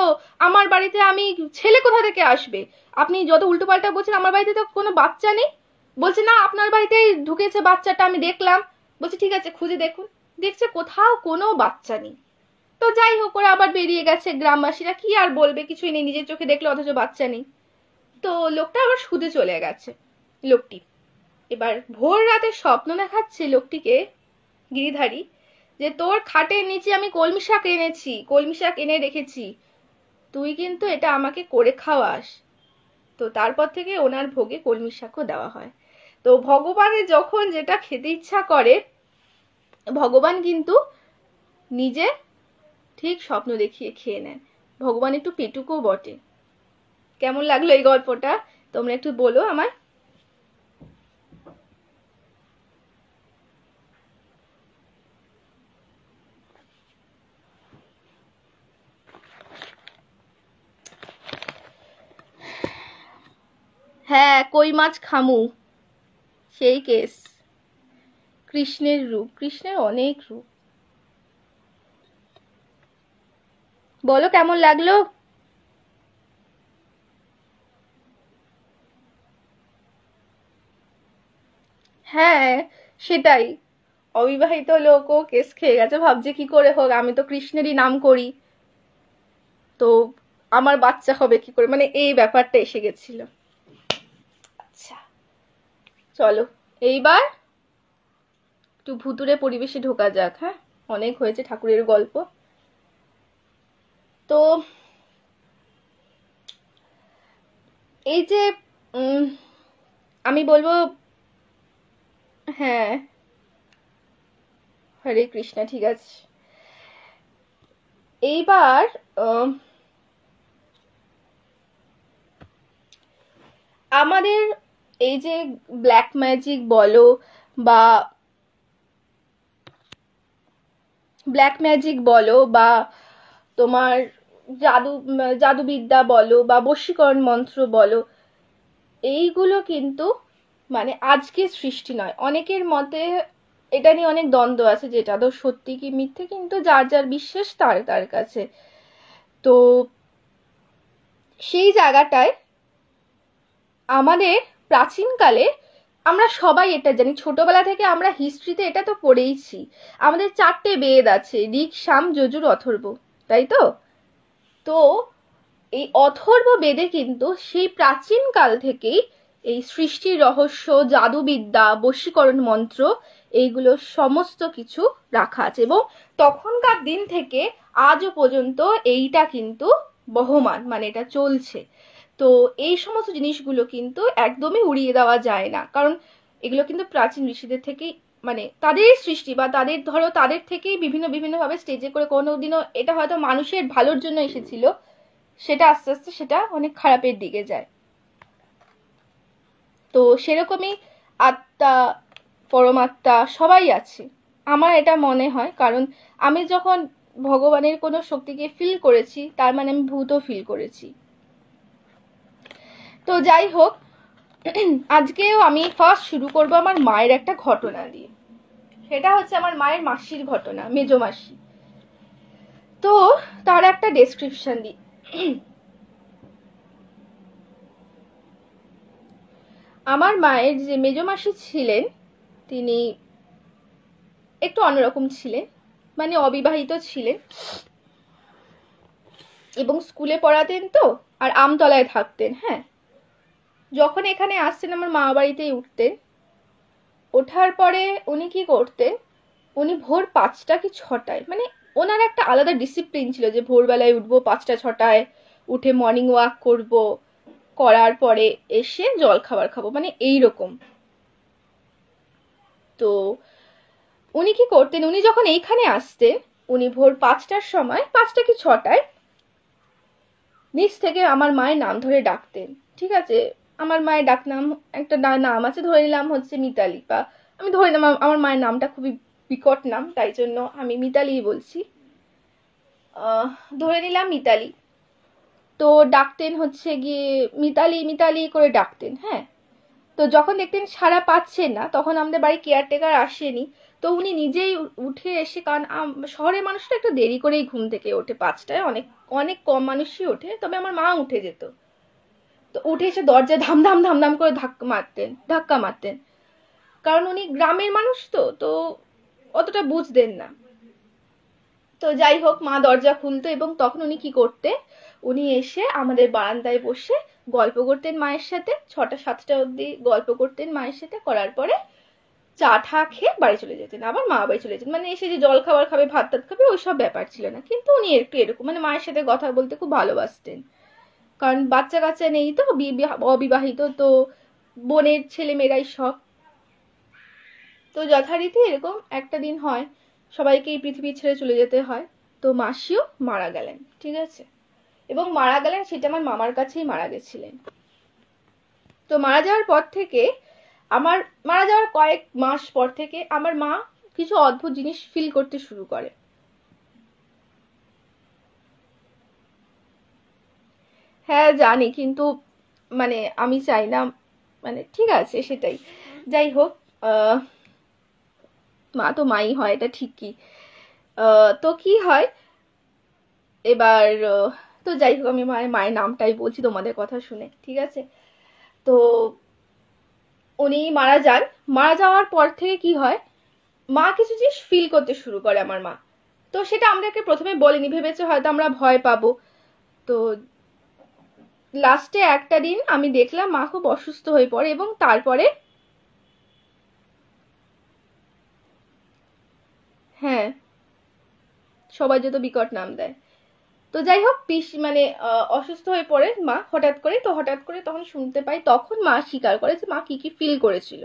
আমার বাড়িতে আমি ছেলে কোথা থেকে আসবে? আপনি যত উল্টো পাল্টা বলছেন, আমার বাড়িতে তো কোনো বাচ্চা নেই। বলছে না, আপনার বাড়িতেই ঢুকেছে বাচ্চাটা, আমি দেখলাম। বলছে ঠিক আছে খুঁজে দেখুন। দেখছে কোথাও কোনো বাচ্চা নেই। তো যাই হোক, ওরা আবার বেরিয়ে গেছে, গ্রামবাসীরা কি আর বলবে, কিছুই নেই, নিজের চোখে দেখলে, অথচ বাচ্চা নেই। তো লোকটা আবার শুতে চলে গেছে লোকটি। এবার ভোর রাতে স্বপ্ন দেখাচ্ছে লোকটিকে গিরিধারী যে তোর খাটের নিচে আমি কলমি শাক এনেছি, কলমি শাক এনে রেখেছি, তুই কিন্তু এটা আমাকে করে খাওয়াস। তো তারপর থেকে ওনার ভোগে কলমি শাকও দেওয়া হয়। তো ভগবানের যখন যেটা খেতে ইচ্ছা করে, ভগবান কিন্তু নিজে ঠিক স্বপ্ন দেখিয়ে খেয়ে নেন। ভগবান একটু পেটুকও বটে। কেমন লাগলো এই গল্পটা তোমরা একটু বলো আমায়। হ্যাঁ, কই মাছ খামু, সেই কেস। কৃষ্ণের রূপ, কৃষ্ণের অনেক রূপ। বলো কেমন লাগলো। হ্যাঁ, সেটাই। অবিবাহিত লোকও কেস খেয়ে গেছে, ভাবছে কি করে হোক, আমি তো কৃষ্ণেরই নাম করি, তো আমার বাচ্চা হবে কি করে, মানে এই ব্যাপারটা এসে গেছিল। আচ্ছা, চলো এইবার একটু ভুতুরে পরিবেশে ঢোকা যাক। হ্যাঁ, অনেক হয়েছে ঠাকুরের গল্প। তো এই যে আমি বলবো, হ্যাঁ, হরে কৃষ্ণা, ঠিক আছে। এইবার আমাদের এই যে ব্ল্যাক ম্যাজিক বলো বা তোমার জাদুবিদ্যা বলো বা বশীকরণ মন্ত্র বলো, এইগুলো কিন্তু মানে আজকে সৃষ্টি নয়। অনেকের মতে এটা নিয়ে অনেক দ্বন্দ্ব আছে, যেটা তো সত্যি কি মিথ্যে, কিন্তু যার যার বিশ্বাস তার তার কাছে। তো সেই জায়গাটায় আমাদের প্রাচীনকালে আমরা সবাই এটা জানি, ছোটবেলা থেকে আমরা হিস্ট্রিতে এটা তো পড়েইছি। আমাদের 4টে বেদ আছে, ঋক, সাম, যজুর, অথর্ব, তাই তো? তো এই অথর্ব বেদে কিন্তু সেই প্রাচীন কাল থেকেই এই সৃষ্টির রহস্য, জাদুবিদ্যা, বশীকরণ মন্ত্র, এইগুলো সমস্ত কিছু রাখা আছে, এবং তখনকার দিন থেকে আজও পর্যন্ত এইটা কিন্তু বহমান, মানে এটা চলছে। তো এই সমস্ত জিনিসগুলো কিন্তু একদমই উড়িয়ে দেওয়া যায় না, কারণ এগুলো কিন্তু প্রাচীন ঋষিদের থেকেই, মানে তাদের সৃষ্টি, বা তাদের ধরো তাদের থেকেই বিভিন্ন বিভিন্ন ভাবে স্টেজে করে, কোনোদিনও এটা হয়তো মানুষের ভালোর জন্য এসেছিল, সেটা আস্তে আস্তে সেটা অনেক খারাপের দিকে যায়। তো সেরকমই আত্মা, পরমাত্মা সবাই আছে, আমার এটা মনে হয়। কারণ আমি যখন ভগবানের কোনো শক্তিকে ফিল করেছি, তার মানে আমি ভূতও ফিল করেছি। তো যাই হোক, আজকেও আমি ফার্স্ট শুরু করব আমার মায়ের একটা ঘটনা দিয়ে। সেটা হচ্ছে আমার মায়ের মাসির ঘটনা, মেজো মাসি। তো তার একটা ডেসক্রিপশন দিই। আমার মায়ের যে মেজো মাসি ছিলেন, তিনি একটু অন্যরকম ছিলেন, মানে অবিবাহিত ছিলেন, এবং স্কুলে পড়াতেন তো, আর আমতলায় থাকতেন। হ্যাঁ, যখন এখানে আসতেন আমার মা বাড়িতেই উঠতেন। ওঠার পরে উনি কি করতেন, উনি ভোর 5টা কি 6টায়, মানে ওনার একটা আলাদা ডিসিপ্লিন ছিল যে ভোরবেলায় উঠবো 5টা 6টায়, উঠে মর্নিং ওয়াক করব, করার পরে এসে জল খাবার খাবো, মানে এইরকম। তো উনি কি করতেন, উনি যখন এইখানে আসতেন, উনি ভোর 5টার সময়, 5টা কি 6টায় নিচ থেকে আমার মায়ের নাম ধরে ডাকতেন। ঠিক আছে, আমার মায়ের ডাক নাম, একটা নাম আছে, ধরে নিলাম হচ্ছে মিতালি, বা আমি ধরে নিলাম আমার মায়ের নামটা খুবই বিকট নাম, তাই জন্য আমি মিতালি বলছি, ধরে নিলাম মিতালি। তো ডাকতেন হচ্ছে গিয়ে মিতালি মিতালি করে ডাকতেন। হ্যাঁ, তো যখন দেখতেন সাড়া পাচ্ছেন না, তখন আমাদের বাড়ি কেয়ারটেকার আসেনি, তো উনি নিজেই উঠে এসে, কারণ শহরের মানুষটা একটু দেরি করেই ঘুম থেকে ওঠে, 5টায় অনেক অনেক কম মানুষই ওঠে, তবে আমার মা উঠে যেত। তো উঠে এসে দরজায় ধাম ধাম ধাম ধাম করে ধাক্কা মারতেন, কারণ উনি গ্রামের মানুষ, তো তো অতটা বুঝতেন না। তো যাই হোক, মা দরজা খুলতো, এবং তখন উনি কি করতেন, উনি এসে আমাদের বারান্দায় বসে গল্প করতেন মায়ের সাথে, 6টা 7টা অবধি গল্প করতেন মায়ের সাথে, করার পরে চা ঠা খেয়ে বাড়ি চলে যেতেন, আবার মা বাড়ি চলে যেতেন। মানে এসে যে জল খাবার খাবে, ভাত টাত খাবে, ওইসব ব্যাপার ছিল না। কিন্তু উনি একটু এরকম, মানে মায়ের সাথে কথা বলতে খুব ভালোবাসতেন, কারণ বাচ্চা কাচ্চা নেই তো, অবিবাহিত, তো বোনের ছেলে মেয়েরাই সব। তো যথারীতি এরকম একটা দিন হয়, সবাইকে এই পৃথিবী ছেড়ে চলে যেতে হয়। তো মাসিও মারা গেলেন, ঠিক আছে, এবং মারা গেলেন সেটা আমার মামার কাছেই মারা গেছিলেন। তো মারা যাওয়ার পর থেকে, আমার মারা যাওয়ার কয়েক মাস পর থেকে আমার মা কিছু অদ্ভুত জিনিস ফিল করতে শুরু করে। হ্যাঁ জানি, কিন্তু মানে আমি চাই না, মানে ঠিক আছে সেটাই। যাই হোক, মা তো মাই হয়, এটা ঠিকই। তো কি হয় এবার, তো যাই হোক, আমি মায়ের মায়ের নামটাই বলছি তোমাদের কথা শুনে, ঠিক আছে। তো উনি মারা যান, মারা যাওয়ার পর থেকে কি হয়, মা কিছু জিনিস ফিল করতে শুরু করে আমার মা। তো সেটা আমাদেরকে প্রথমে বলেনি, ভেবেছে হয়তো আমরা ভয় পাবো। তো লাস্টে একটা দিন আমি দেখলাম মা খুব অসুস্থ হয়ে পড়ে, এবং তারপরে, হ্যাঁ, সবাই যত বিকট নাম দেয়। তো যাই হোক, মানে অসুস্থ হয়ে পড়ে মা হঠাৎ করে, তো হঠাৎ করে তখন শুনতে পাই, তখন মা স্বীকার করে যে মা কি কি ফিল করেছিল।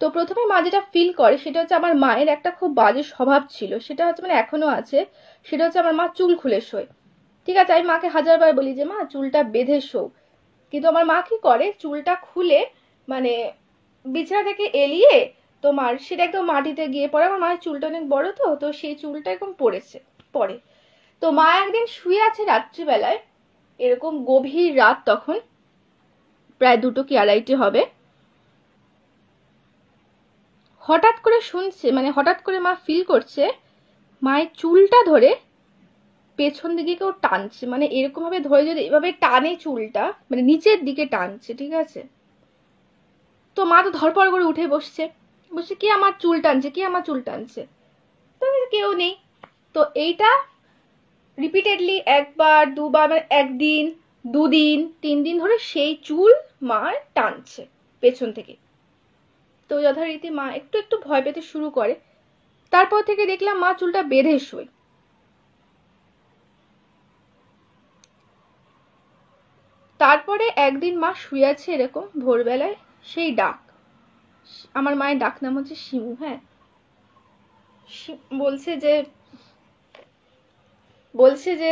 তো প্রথমে মা যেটা ফিল করে সেটা হচ্ছে, আমার মায়ের একটা খুব বাজে স্বভাব ছিল, সেটা হচ্ছে, মানে এখনো আছে, সেটা হচ্ছে আমার মা চুল খুলে শোয়। ঠিক আছে, আমি মাকে হাজারবার বলি যে মা চুলটা বেঁধে শো, কিন্তু আমার মা কি করে, চুলটা খুলে, মানে বিছানা থেকে এলিয়ে তোমার সেটা একদম মাটিতে গিয়ে পড়ে। আমার মায়ের চুলটা অনেক বড়, তো তো সেই চুলটা একদম পড়ে। তো মা একদিন শুয়ে আছে রাত্রিবেলায়, এরকম গভীর রাত, তখন প্রায় 2টো কি 2:30 হবে, হঠাৎ করে শুনছে, মানে হঠাৎ করে মা ফিল করছে মায়ের চুলটা ধরে পেছন দিকে কেউ টানছে, মানে এরকম ভাবে ধরে, যদি এভাবে টানে চুলটা, মানে নিচের দিকে টানছে, ঠিক আছে। তো মা তো ধরপড় করে উঠে বসছে, বসে কে আমার চুল টানছে, কে আমার চুল টানছে, তো কেউ নেই। তো এইটা রিপিটেডলি একবার দুবার, একদিন, দুদিন, 3 দিন ধরে সেই চুল মার টানছে পেছন থেকে। তো যথারীতি মা একটু একটু ভয় পেতে শুরু করে। তারপর থেকে দেখলাম মা চুলটা বেঁধে শোয়। তারপরে একদিন মা শুয়ে আছে এরকম ভোরবেলায়, সেই ডাক, আমার মায়ের ডাক নাম হচ্ছে শিমু। হ্যাঁ, বলছে যে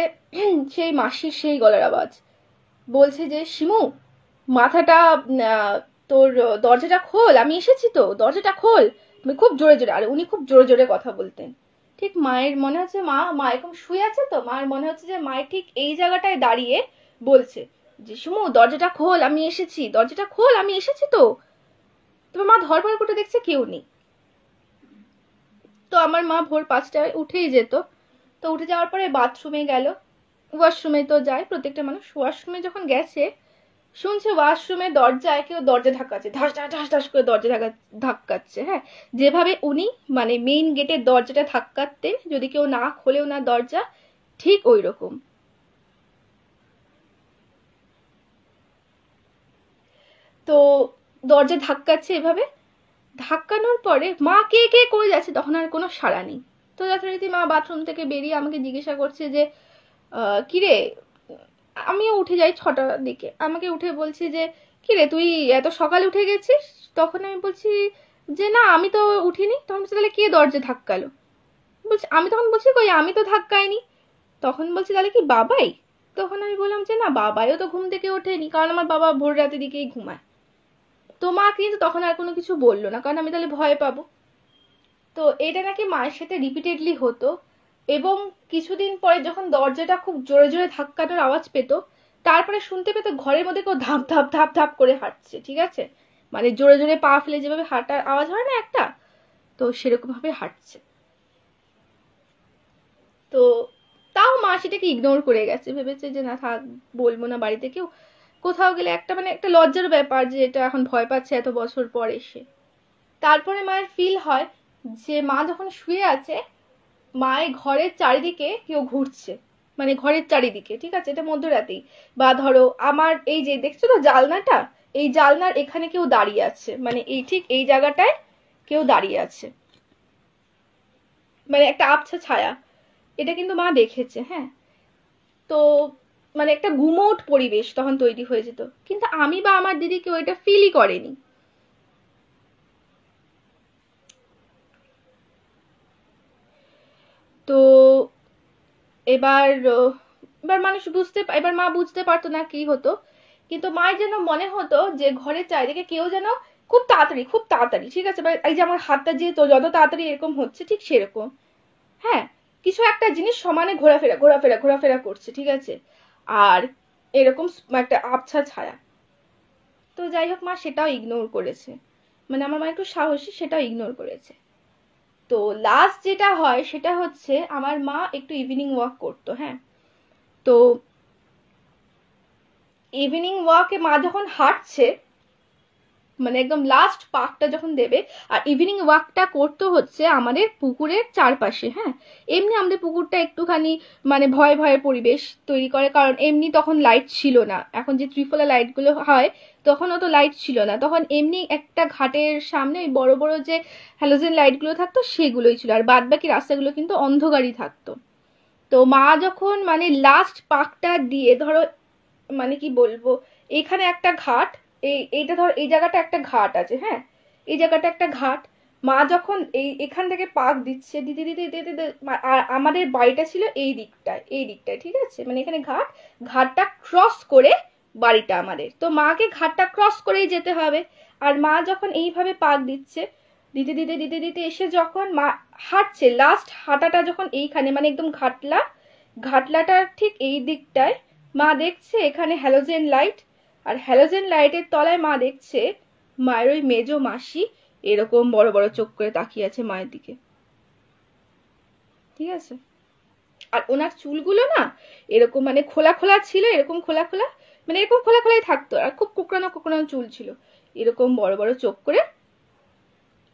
সেই মাসির সেই গলার আওয়াজ, বলছে যে শিমু মাথাটা তোর দরজাটা খোল, আমি এসেছি তো, দরজাটা খোল, খুব জোরে জোরে। আর উনি খুব জোরে জোরে কথা বলতেন। ঠিক মায়ের মনে হচ্ছে মা এরকম শুয়ে আছে, তো মায়ের মনে হচ্ছে যে মায়ের ঠিক এই জায়গাটায় দাঁড়িয়ে বলছে যে শিমু দরজাটা খোল, আমি এসেছি, দরজাটা খোল, আমি এসেছি তো। তবে মা ধরপড় করে দেখছে কেউ নেই। তো আমার মা ভোর 5টায় উঠেই যেত। তো উঠে যাওয়ার পরে বাথরুমে গেল, ওয়াশরুমে তো যায় প্রত্যেকটা মানুষ। ওয়াশরুমে যখন গেছে, শুনছে ওয়াশরুমের দরজায় কেউ দরজা ধাক্কাচ্ছে, ধাস ধাস ধাস ধাস করে দরজা ধাক্কাচ্ছে। হ্যাঁ, যেভাবে উনি মানে মেইন গেটের দরজাটা ধাক্কাতেন যদি কেউ না খোলেও না দরজা, ঠিক ওই রকম। তো দরজা ধাক্কাচ্ছে এভাবে, ধাক্কানোর পরে মা কে কে করে যাচ্ছে, তখন আর কোনো সাড়া নেই। তো যথারীতি মা বাথরুম থেকে বেরিয়ে আমাকে জিজ্ঞাসা করছে যে কিরে, আমিও উঠে যাই 6টার দিকে, আমাকে উঠে বলছি যে কিরে তুই এত সকালে উঠে গেছিস। তখন আমি বলছি যে না আমি তো উঠিনি। তখন বলছি তাহলে কে দরজা ধাক্কালো, বলছি আমি, তখন বলছি কই আমি তো ধাক্কাইনি। তখন বলছি তাহলে কি বাবাই। তখন আমি বললাম যে না বাবাইও তো ঘুম থেকে ওঠেনি, কারণ আমার বাবা ভোর রাতের দিকেই ঘুমায়। তো মা কিন্তু তখন আর কোনো কিছু বললো না, কারণ আমি তাহলে ভয় পাবো। তো এটা নাকি মায়ের সাথে রিপিটেডলি হতো, এবং কিছুদিন পরে যখন দরজাটা খুব জোরে জোরে ধাক্কানোর আওয়াজ পেত, তারপরে শুনতে পেত ঘরের মধ্যে কেউ ধাপ ধাপ ধাপ ধাপ করে হাঁটছে। ঠিক আছে, মানে জোরে জোরে পা ফেলে যেভাবে হাঁটার আওয়াজ হয় না একটা, তো সেরকম ভাবে হাঁটছে। তো তাও মা সেটাকে ইগনোর করে গেছে, ভেবেছে যে না থাক, বলবো না বাড়িতে কেউ। কোথাও গেলে একটা মানে একটা লজ্জার ব্যাপার যে এটা এখন ভয় পাচ্ছে এত বছর পর এসে। তারপরে মায়ের ফিল হয় যে মা যখন শুয়ে আছে, মায়ের ঘরের চারিদিকে কেউ ঘুরছে, মানে ঘরের চারিদিকে। ঠিক আছে, এটা মধ্যরাতেই, বা ধরো আমার এই যে দেখছো তো জালনাটা, এই জালনার এখানে কেউ দাঁড়িয়ে আছে, মানে এই ঠিক এই জায়গাটায় কেউ দাঁড়িয়ে আছে, মানে একটা আবছা ছায়া। এটা কিন্তু মা দেখেছে। হ্যাঁ, তো মানে একটা গুমোট পরিবেশ তখন তৈরি হয়ে যেত, কিন্তু আমি বা আমার দিদি কেউ এটা ফিলই করেনি। তো এবার এবার মানুষ এবার মা বুঝতে পারতো না কি হতো, কিন্তু মায়ের যেন মনে হতো যে ঘরের চারিদিকে কেউ যেন খুব তাড়াতাড়ি খুব তাড়াতাড়ি, ঠিক আছে, এই যে আমার হাতটা যে তো যত তাড়াতাড়ি এরকম হচ্ছে ঠিক সেরকম, হ্যাঁ, কিছু একটা জিনিস সমানে ঘোরাফেরা ঘোরাফেরা ঘোরাফেরা করছে। ঠিক আছে, আর এরকম একটা আবছা ছায়া। তো যাই হোক মা সেটাও ইগনোর করেছে, মানে আমার মা একটু সাহসী, সেটাও ইগনোর করেছে। তো লাস্ট যেটা হয় সেটা হচ্ছে আমার মা একটু ইভিনিং ওয়াক করতো। হ্যাঁ, তো ইভিনিং ওয়াকে মা যখন হাঁটছে, মানে একদম লাস্ট পাকটা যখন দেবে, আর ইভিনিং ওয়াকটা করতে হচ্ছে আমাদের পুকুরের চারপাশে। হ্যাঁ, এমনি আমাদের পুকুরটা একটুখানি মানে ভয় ভয়ের পরিবেশ তৈরি করে, কারণ এমনি তখন লাইট ছিল না, এখন যে ত্রিফলা লাইটগুলো হয় তখন অত লাইট ছিল না, তখন এমনি একটা ঘাটের সামনে ওই বড় বড় যে হ্যালোজেন লাইটগুলো থাকতো সেগুলোই ছিল, আর বাদ বাকি রাস্তাগুলো কিন্তু অন্ধকারই থাকতো। তো মা যখন মানে লাস্ট পাকটা দিয়ে ধরো, মানে কি বলবো, এখানে একটা ঘাট, এইটা ধর এই জায়গাটা একটা ঘাট আছে। হ্যাঁ, এই জায়গাটা একটা ঘাট, মা যখন এখান থেকে পাক দিচ্ছে দিতে দিতে দিতে দিতে, আর আমাদের বাড়িটা ছিল এই দিকটায় ঠিক আছে, মানে এখানে ঘাটটা ক্রস করে বাড়িটা আমাদের, তো মাকে ঘাটটা ক্রস করেই যেতে হবে। আর মা যখন এইভাবে পাক দিচ্ছে দিতে দিতে দিতে দিতে এসে যখন মা হাঁটছে, লাস্ট হাঁটাটা যখন এইখানে মানে একদম ঘাটলাটার ঠিক এই দিকটায় মা দেখছে এখানে হ্যালোজেন লাইট, আর হ্যালোজেন লাইটের তলায় মা দেখছে মায়ের ওই মেজো মাসি এরকম বড় বড় চোখ করে তাকিয়ে আছে মায়ের দিকে। ঠিক আছে, আর ওনার চুলগুলো না এরকম মানে খোলা খোলা ছিল, এরকম খোলা খোলা, মানে এরকম খোলা খোলাই থাকতো, আর খুব কোকড়ানো কোকড়ানো চুল ছিল, এরকম বড় বড় চোখ করে।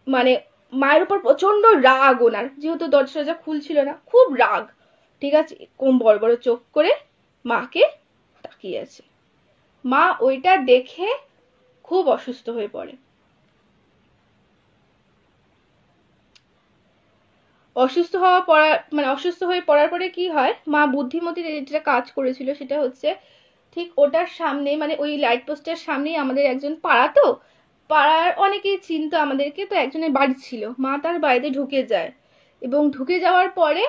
মানে মায়ের উপর প্রচন্ড রাগ ওনার, যেহেতু দরজা খুলছিল না, খুব রাগ, ঠিক আছে, এরকম বড় বড় চোখ করে মাকে তাকিয়ে আছে। মা ওইটা দেখে খুব অসুস্থ হয়ে পড়ে। অসুস্থ হয়ে পড়ার পরে কি হয়, মা বুদ্ধিমতী যেটা কাজ করেছিল সেটা হচ্ছে, ঠিক ওটার সামনে, মানে ওই লাইট পোস্টের সামনেই আমাদের একজন পাড়া, তো পাড়ার অনেকেই চিনতো আমাদেরকে, তো একজনের বাড়ি ছিল, মা তার বাড়িতে ঢুকে যায়, এবং ঢুকে যাওয়ার পরে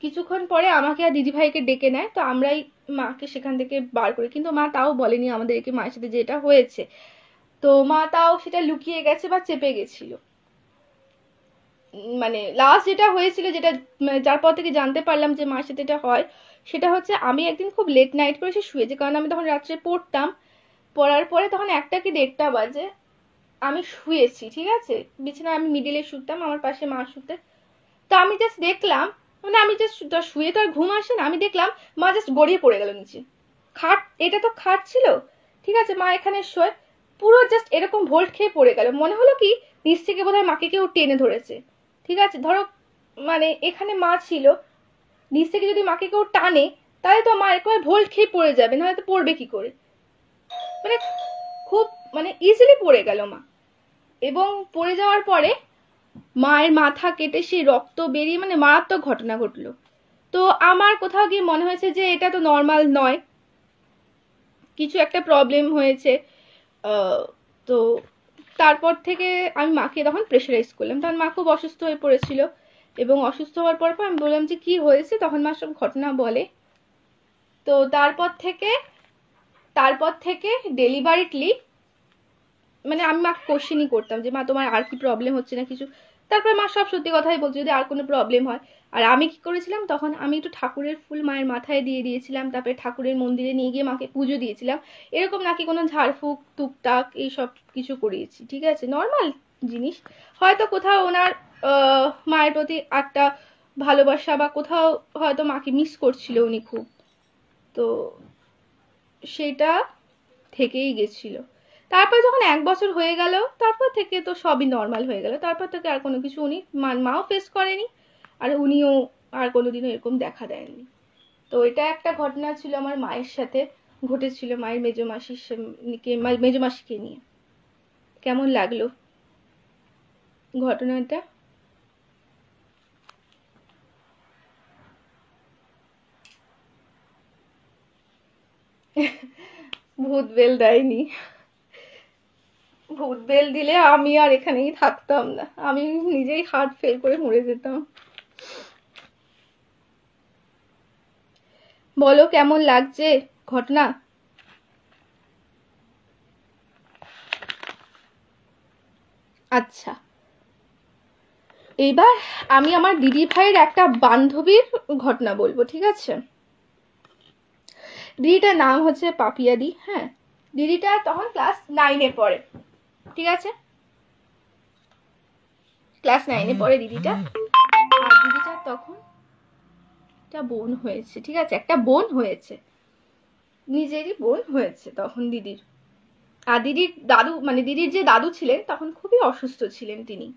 কিছুক্ষণ পরে আমাকে আর দিদিভাইকে ডেকে নেয়, তো আমরাই মাকে সেখান থেকে বার করি, কিন্তু মা তাও বলেনি আমাদেরকে মায়ের সাথে যেটা হয়েছে, তো মা তাও সেটা লুকিয়ে গেছে বা চেপে গেছিল। মানে লাস্ট যেটা হয়েছিল, যেটা যার পর থেকে জানতে পারলাম যে মার সাথে এটা হয়, সেটা হচ্ছে আমি একদিন খুব লেট নাইট করে এসে শুয়েছি, কারণ আমি তখন রাত্রে পড়তাম, পড়ার পরে তখন 1টা কি 1:30 বাজে, আমি শুয়েছি, ঠিক আছে, বিছানায় আমি মিডিলে শুতাম, আমার পাশে মা শুতে, তো আমি জাস্ট দেখলাম, মানে আমি জাস্ট শুয়ে তো আর ঘুম আসে না, আমি দেখলাম মা জাস্ট গড়িয়ে পড়ে গেল নিচে। খাট, এটা তো খাট ছিল, ঠিক আছে, মা এখানে শোয়, পুরো জাস্ট এরকম ভোল্ট খেয়ে পড়ে গেল, মনে হলো কি নিচ থেকে বোধহয় মাকে কেউ টেনে ধরেছে, ঠিক আছে, ধরো মানে এখানে মা ছিল, নিচ থেকে যদি মাকে কেউ টানে তাহলে তো মা এরকম ভোল্ট খেয়ে পড়ে যাবে, নাহলে তো পড়বে কি করে, মানে খুব মানে ইজিলি পড়ে গেল মা। এবং পড়ে যাওয়ার পরে মায়ের মাথা কেটে সেই রক্ত বেরিয়ে, মানে মারাত্মক ঘটনা ঘটলো। তো আমার কোথাও গিয়ে মনে হয়েছে যে এটা তো নর্মাল নয়, কিছু একটা প্রবলেম হয়েছে। তো তারপর থেকে আমি মাকে তখন প্রেশারাইজ করলাম, তখন মা খুব অসুস্থ হয়ে পড়েছিল, এবং অসুস্থ হওয়ার পর আমি বললাম যে কি হয়েছে, তখন মা সব ঘটনা বলে। তো তারপর থেকে ডেলিভারিটলি, মানে আমি মাকে কোশ্চেনই করতাম যে মা তোমার আর কি প্রবলেম হচ্ছে না কিছু, তারপরে মা সব সত্যি কথাই বলছে যদি আর কোনো প্রবলেম হয়। আর আমি কি করেছিলাম, তখন আমি একটু ঠাকুরের ফুল মায়ের মাথায় দিয়ে দিয়েছিলাম, তারপরে ঠাকুরের মন্দিরে নিয়ে গিয়ে মাকে পুজো দিয়েছিলাম, এরকম নাকি কোনো ঝাড়ফুঁক টুকটাক এইসব কিছু করিয়েছি, ঠিক আছে, নর্মাল জিনিস। হয়তো কোথাও ওনার মায়ের প্রতি একটা ভালোবাসা, বা কোথাও হয়তো মাকে মিস করছিল উনি খুব, তো সেটা থেকেই গেছিল। তারপর যখন 1 বছর হয়ে গেল, তারপর থেকে তো সবই নর্মাল হয়ে গেল, তারপর থেকে আর কোনো কিছু উনি মাও ফেস করেনি, আর উনিও আর কোনোদিনও এরকম দেখা দেননি। তো এটা একটা ঘটনা ছিল আমার মায়ের সাথে ঘটেছিল, মায়ের মেজমাসিকে নিয়ে। কেমন লাগলো ঘটনাটা? ভূত বেল দেয়নি, ভূত বেল দিলে আমি আর এখানেই থাকতাম না, আমি নিজেই হার্ট ফেল করে মরে যেতাম। বলো কেমন লাগছে ঘটনা? আচ্ছা, এবার আমি আমার দিদি ভাইয়ের একটা বান্ধবীর ঘটনা বলবো, ঠিক আছে। দিদিটার নাম হচ্ছে পাপিয়াদি। হ্যাঁ, দিদিটা তখন ক্লাস 9-এ পড়ে, ঠিক আছে, ক্লাস 9-এ পড়ে দিদিটা। আর দিদিটার তখন একটা বোন হয়েছে, ঠিক আছে, একটা বোন হয়েছে, নিজেরই বোন হয়েছে তখন দিদির। আর দিদির দাদু, মানে দিদির যে দাদু ছিলেন তখন খুবই অসুস্থ ছিলেন তিনি,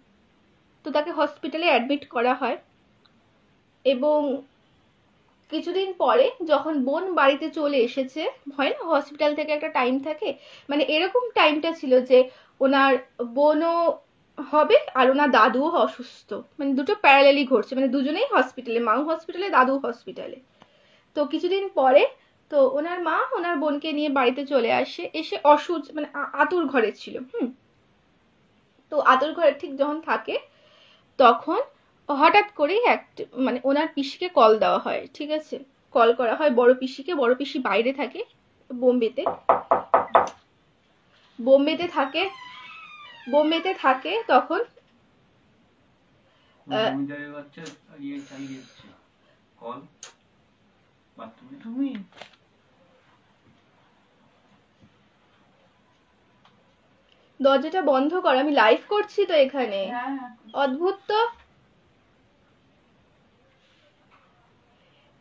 তো তাকে হসপিটালে অ্যাডমিট করা হয়। এবং কিছুদিন পরে যখন বোন বাড়িতে চলে এসেছে, হয় না হসপিটাল থেকে একটা টাইম থাকে, মানে এরকম টাইমটা ছিল যে ওনার বোনও হবে আর ওনার দাদুও অসুস্থ, মানে দুটো প্যারালালি ঘটছে, মানে দুজনেই হসপিটালে, মাও হসপিটালে দাদু হসপিটালে। তো কিছুদিন পরে তো ওনার মা ওনার বোনকে নিয়ে বাড়িতে চলে আসে, এসে মানে আতুর ঘরে ছিল। তো আতুর ঘরে ঠিক যখন থাকে তখন হঠাৎ করেই মানে ওনার পিসিকে কল দেওয়া হয়, ঠিক আছে, কল করা হয় বড় পিসিকে, বড় পিসি বাইরে থাকে, বোম্বেতে থাকে তখন। দরজাটা বন্ধ কর, আমি লাইভ করছি তো এখানে, অদ্ভুত তো।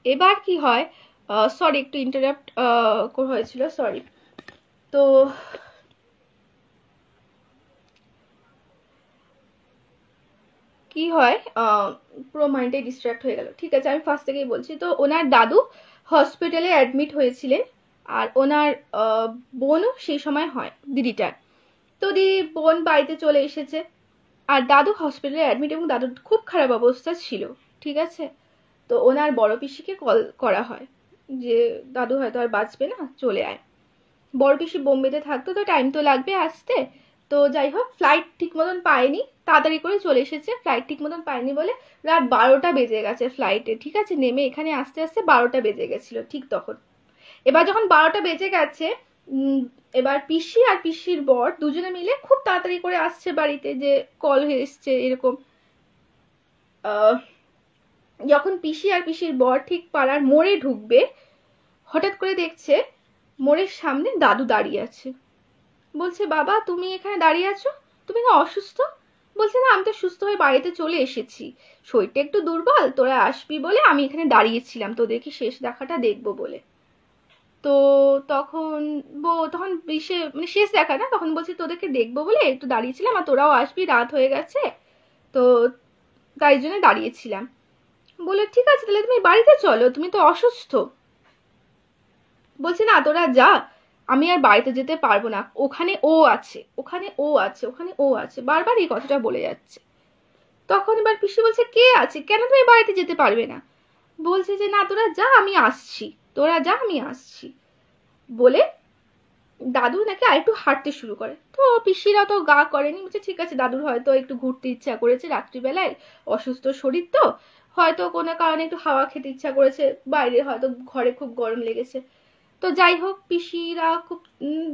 এবার কি হয়, সরি একটু ইন্টারাপ্ট হয়েছিল, সরি। তো কি হয়, পুরো মাইন্ডে ডিস্ট্র্যাক্ট হয়ে গেল। ঠিক আছে, আমি ফার্স্ট থেকেই বলছি। তো ওনার দাদু হসপিটালে অ্যাডমিট হয়েছিলেন, আর ওনার বোনও সেই সময় হয় দিদিটার। তো দিদি বোন বাড়িতে চলে এসেছে, আর দাদু হসপিটালে অ্যাডমিট, এবং দাদুর খুব খারাপ অবস্থা ছিল। ঠিক আছে, তো ওনার বড় পিসিকে কল করা হয় যে দাদু হয়তো আর বাঁচবে না, চলে আয়। বড় পিসি বোম্বেতে থাকতো, তো টাইম তো লাগবে আসতে। তো যাই হোক, ফ্লাইট ঠিক মতন পায়নি, তাড়াতাড়ি করে চলে এসেছে। ফ্লাইট ঠিক মতন পায়নি বলে রাত 12টা বেজে গেছে ফ্লাইটে। ঠিক আছে, নেমে এখানে আসতে আসতে 12টা বেজে গেছিল ঠিক তখন। এবার যখন 12টা বেজে গেছে, এবার পিসি আর পিসির বর দুজনে মিলে খুব তাড়াতাড়ি করে আসছে বাড়িতে, যে কল হয়ে এসছে এরকম। যখন পিসি আর পিসির বর ঠিক পাড়ার মোড়ে ঢুকবে, হঠাৎ করে দেখছে মোড়ের সামনে দাদু দাঁড়িয়ে আছে। বলছে, বাবা তুমি এখানে দাঁড়িয়ে আছো, তুমি না অসুস্থ? বলছে, না আমি তো সুস্থ হয়ে বাড়িতে চলে এসেছি, শরীরটা একটু দুর্বল, তোরা আসবি বলে আমি এখানে দাঁড়িয়েছিলাম তোদেরকে শেষ দেখাটা দেখবো বলে। তো তখন তখন মানে শেষ দেখা না, তখন বলছি তোদেরকে দেখবো বলে একটু দাঁড়িয়েছিলাম, আর তোরাও আসবি, রাত হয়ে গেছে, তো তাই জন্য দাঁড়িয়েছিলাম। বলে, ঠিক আছে তাহলে তুমি বাড়িতে চলো, তুমি তো অসুস্থ। বলছে, না তোরা যা, আমি আর বাড়িতে যেতে পারবো না, ওখানে ও আছে, ওখানে ও আছে, ওখানে ও আছে, বারবার এই কথাটা বলে যাচ্ছে। তখন এবার পিসি বলছে, কে আছে, কেন তুমি বাড়িতে যেতে পারবে না? বলছে যে, না তোরা যা আমি আসছি, তোরা যা আমি আসছি বলে দাদু নাকি আরেকটু হাঁটতে শুরু করে। তো পিসিরা তো গা করেনি, বলছে ঠিক আছে দাদুর হয়তো একটু ঘুরতে ইচ্ছা করেছে রাত্রিবেলায়, অসুস্থ শরীর তো, হয়তো কোনো কারণে একটু হাওয়া খেতে ইচ্ছা করেছে, বাইরে হয়তো ঘরে খুব গরম লেগেছে। তো যাই হোক, পিসিরা খুব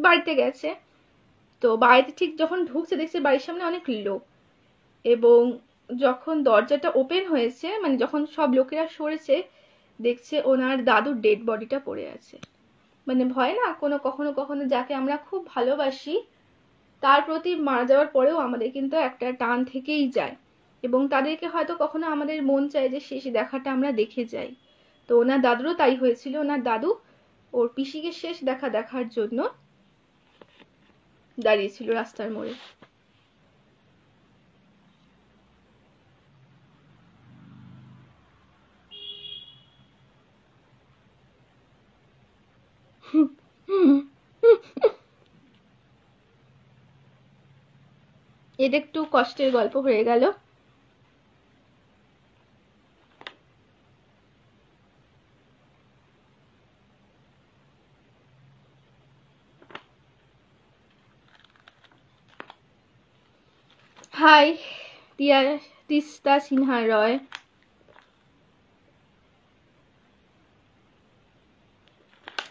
বাড়িতে গেছে। তো বাড়িতে ঠিক যখন ঢুকছে, দেখছে বাড়ির সামনে অনেক লোক, এবং যখন দরজাটা ওপেন হয়েছে, মানে যখন সব লোকেরা সরেছে, দেখছে ওনার দাদুর ডেড বডিটা পড়ে আছে। মানে ভয় না, কখনো কখনো যাকে আমরা খুব ভালোবাসি তার প্রতি মারা যাওয়ার পরেও আমাদের কিন্তু একটা টান থেকেই যায়, এবং তাদেরকে হয়তো কখনো আমাদের মন চায় যে শেষ দেখাটা আমরা দেখে যাই। তো ওনার দাদুরও তাই হয়েছিল, ওনার দাদু ওর পিসিকে শেষ দেখার জন্য দাঁড়িয়েছিল রাস্তার মোড়ে। এটা একটু কষ্টের গল্প হয়ে গেল। হাই তিস্তা সিনহা রয়।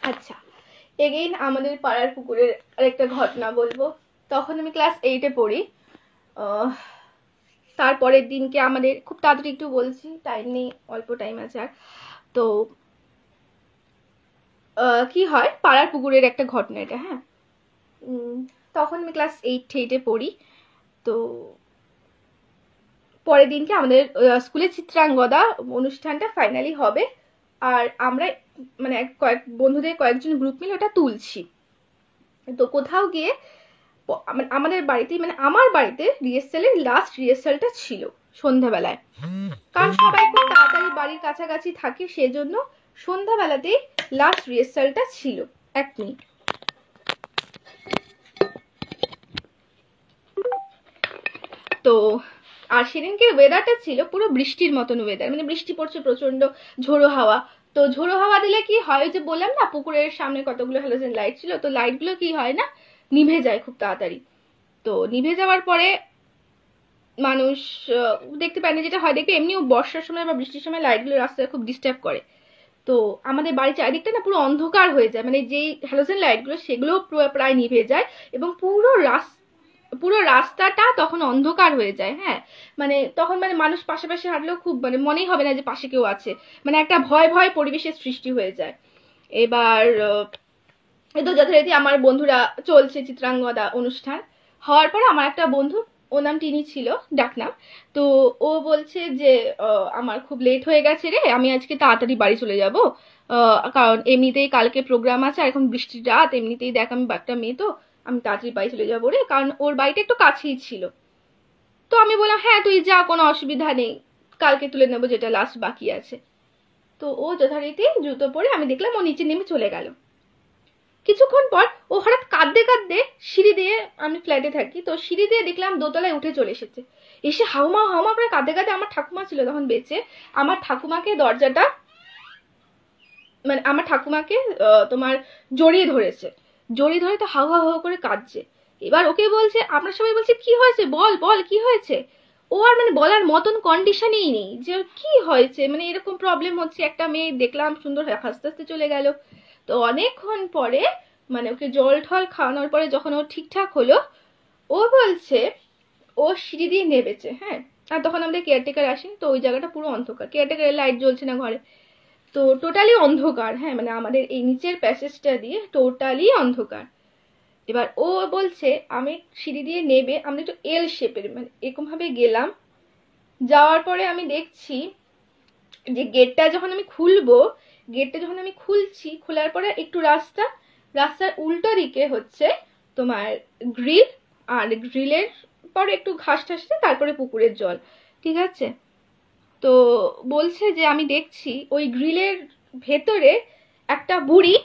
আচ্ছা, এগেইন আমাদের পাড়ার পুকুরের আরেকটা ঘটনা বলবো। তখন আমি ক্লাস 8-এ পড়ি। তারপরের দিনকে আমাদের খুব তাড়াতাড়ি একটু বলছি, টাইম নেই, অল্প টাইম আছে আর। তো কি হয়, পাড়ার পুকুরের একটা ঘটনা এটা। হ্যাঁ, তখন আমি ক্লাস 8-এ পড়ি। তো পরের দিনকে আমাদের স্কুলে চিত্রাঙ্গদা অনুষ্ঠানটা ফাইনালি হবে, আর আমরা মানে বন্ধুদের কয়েকজন গ্রুপ মিলে ওটা তুলছি। তো কোথাও গিয়ে আমাদের বাড়িতেই, মানে আমার বাড়িতে রিহার্সালের লাস্ট রিহার্সালটা ছিল সন্ধ্যাবেলায়, কারণ সবাই খুব তাড়াতাড়ি বাড়ির কাছাকাছি থাকে, সেজন্য সন্ধ্যাবেলাতেই লাস্ট রিহার্সালটা ছিল। 1 মিনিট। তো আর সেদিনকে ওয়েদারটা ছিল পুরো বৃষ্টির মতন ওয়েদার, মানে বৃষ্টি পড়ছে, প্রচন্ড ঝোড়ো হাওয়া। তো ঝোড়ো হাওয়া দিলে কি হয়, যে বললাম না পুকুরের সামনে কতগুলো হ্যালোজেন লাইট ছিল, তো লাইটগুলো কি হয় না, নিভে যায় খুব তাড়াতাড়ি। তো নিভে যাওয়ার পরে মানুষ দেখতে পায় না, যেটা হয় দেখবে এমনিও বর্ষার সময় বা বৃষ্টির সময় লাইটগুলো রাস্তায় খুব ডিস্টার্ব করে। তো আমাদের বাড়ির চারিদিকটা না পুরো অন্ধকার হয়ে যায়, মানে যেই হ্যালোজেন লাইটগুলো সেগুলো প্রায় নিভে যায়, এবং পুরো রাস্তাটা তখন অন্ধকার হয়ে যায়। হ্যাঁ, মানে তখন মানে মানুষ পাশাপাশি হাঁটলেও খুব মানে মনেই হবে না যে পাশে কেউ আছে, মানে একটা ভয় ভয় পরিবেশের সৃষ্টি হয়ে যায়। এবার তো যথারীতি আমার বন্ধুরা চলছে চিত্রাঙ্গদা অনুষ্ঠান হওয়ার পরে আমার একটা বন্ধু ওর নাম টিনি ছিল ডাকনাম। তো ও বলছে যে আমার খুব লেট হয়ে গেছে রে, আমি আজকে তাড়াতাড়ি বাড়ি চলে যাব, কারণ এমনিতেই কালকে প্রোগ্রাম আছে, আর এখন বৃষ্টির রাত, এমনিতেই দেখ আমি একটা মেয়ে, তো আমি তাড়াতাড়ি বাড়ি চলে যাবো রে, কারণ ওর বাড়িটা একটু কাছেই ছিল। তো আমি বললাম হ্যাঁ তুই যা, কোনো অসুবিধা নেই, কালকে তুলে নেবো যেটা লাস্ট বাকি আছে। তো ও যথারীতি জুতো পরে আমি দেখলাম ও নিচে নেমে চলে গেল। কিছুক্ষণ পর ও হঠাৎ কাঁদতে কাঁদতে সিঁড়ি দিয়ে, আমি ফ্ল্যাটে থাকি তো সিঁড়ি দিয়ে দেখলাম দোতলায় উঠে চলে এসেছে। এসে হাউমা হাউমা করে কাঁদতে কাঁদতে, আমার ঠাকুমা ছিল তখন বেঁচে, আমার ঠাকুমাকে দরজাটা, মানে আমার ঠাকুমাকে তোমার জড়িয়ে ধরেছে, জড়িয়ে ধরে তো হাউ হাউ হাউ করে কাঁদছে। এবার ওকে বলছে, আমরা সবাই বলছে কি হয়েছে বল বল কি হয়েছে। ও আর মানে বলার মতন কন্ডিশনেই নেই যে কি হয়েছে, মানে এরকম প্রবলেম হচ্ছে, একটা মেয়ে দেখলাম সুন্দর হাসতে হাসতে চলে গেল। তো অনেকক্ষণ পরে মানে ওকে জল ঠল খাওয়ানোর পরে যখন ও ঠিকঠাক হলো, ও বলছে ও সিঁড়ি দিয়ে নেমেছে। হ্যাঁ, আর তখন আমাদের কেয়ারটেকার আসেন, তো ওই জায়গাটা পুরো অন্ধকার, কেয়ারটেকারের লাইট জ্বলছে না ঘরে, তো টোটালি অন্ধকার। হ্যাঁ, মানে আমাদের এই নিচের প্যাসেজটা দিয়ে টোটালি অন্ধকার। এবার ও বলছে আমি সিঁড়ি দিয়ে নেবে, আমরা একটু এল শেপের মানে এরকম ভাবে গেলাম, যাওয়ার পরে আমি দেখছি যে গেটটা যখন আমি খুলবো, গেটটা যখন আমি খুলছি, খোলার পরে একটু রাস্তার উল্টো দিকে হচ্ছে তোমার গ্রিল, আর গ্রিলের পরে একটু ঘাস ঠাস, তারপরে পুকুরের জল, ঠিক আছে। তো বলছে যে আমি দেখছি ওই গ্রিলের ভেতরে একটা বুড়ি,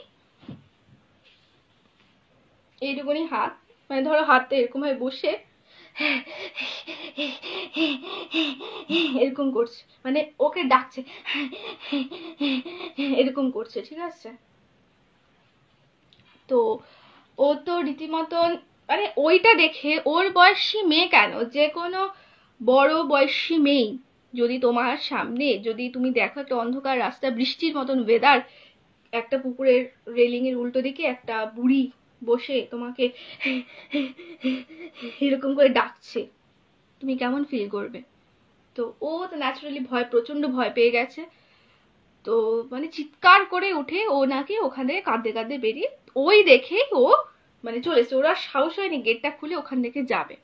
এইটুকুনি হাত, মানে ধরো হাতে এরকম ভাবে বসে এরকম করছে, মানে ওকে ডাকছে এরকম করছে, ঠিক আছে। তো ও তো রীতিমতন, মানে ওইটা দেখে ওর বয়সী মেয়ে কেন, যে কোনো বড় বয়সী মেয়ে যদি তোমার সামনে, যদি তুমি দেখো একটা অন্ধকার রাস্তা, বৃষ্টির মতন ওয়েদার, একটা পুকুরের রেলিং এর উল্টো দিকে একটা বুড়ি বসে তোমাকে এরকম করে ডাকছে, তুমি কেমন ফিল করবে? তো ও তো ন্যাচারালি প্রচন্ড ভয় পেয়ে গেছে। তো মানে চিৎকার করে উঠে ও নাকি ওখান থেকে কাঁদতে কাঁদতে বেরিয়ে, ওই দেখে ও মানে চলেছে, ওরা সাহস হয়নি গেটটা খুলে ওখান থেকে যাবে।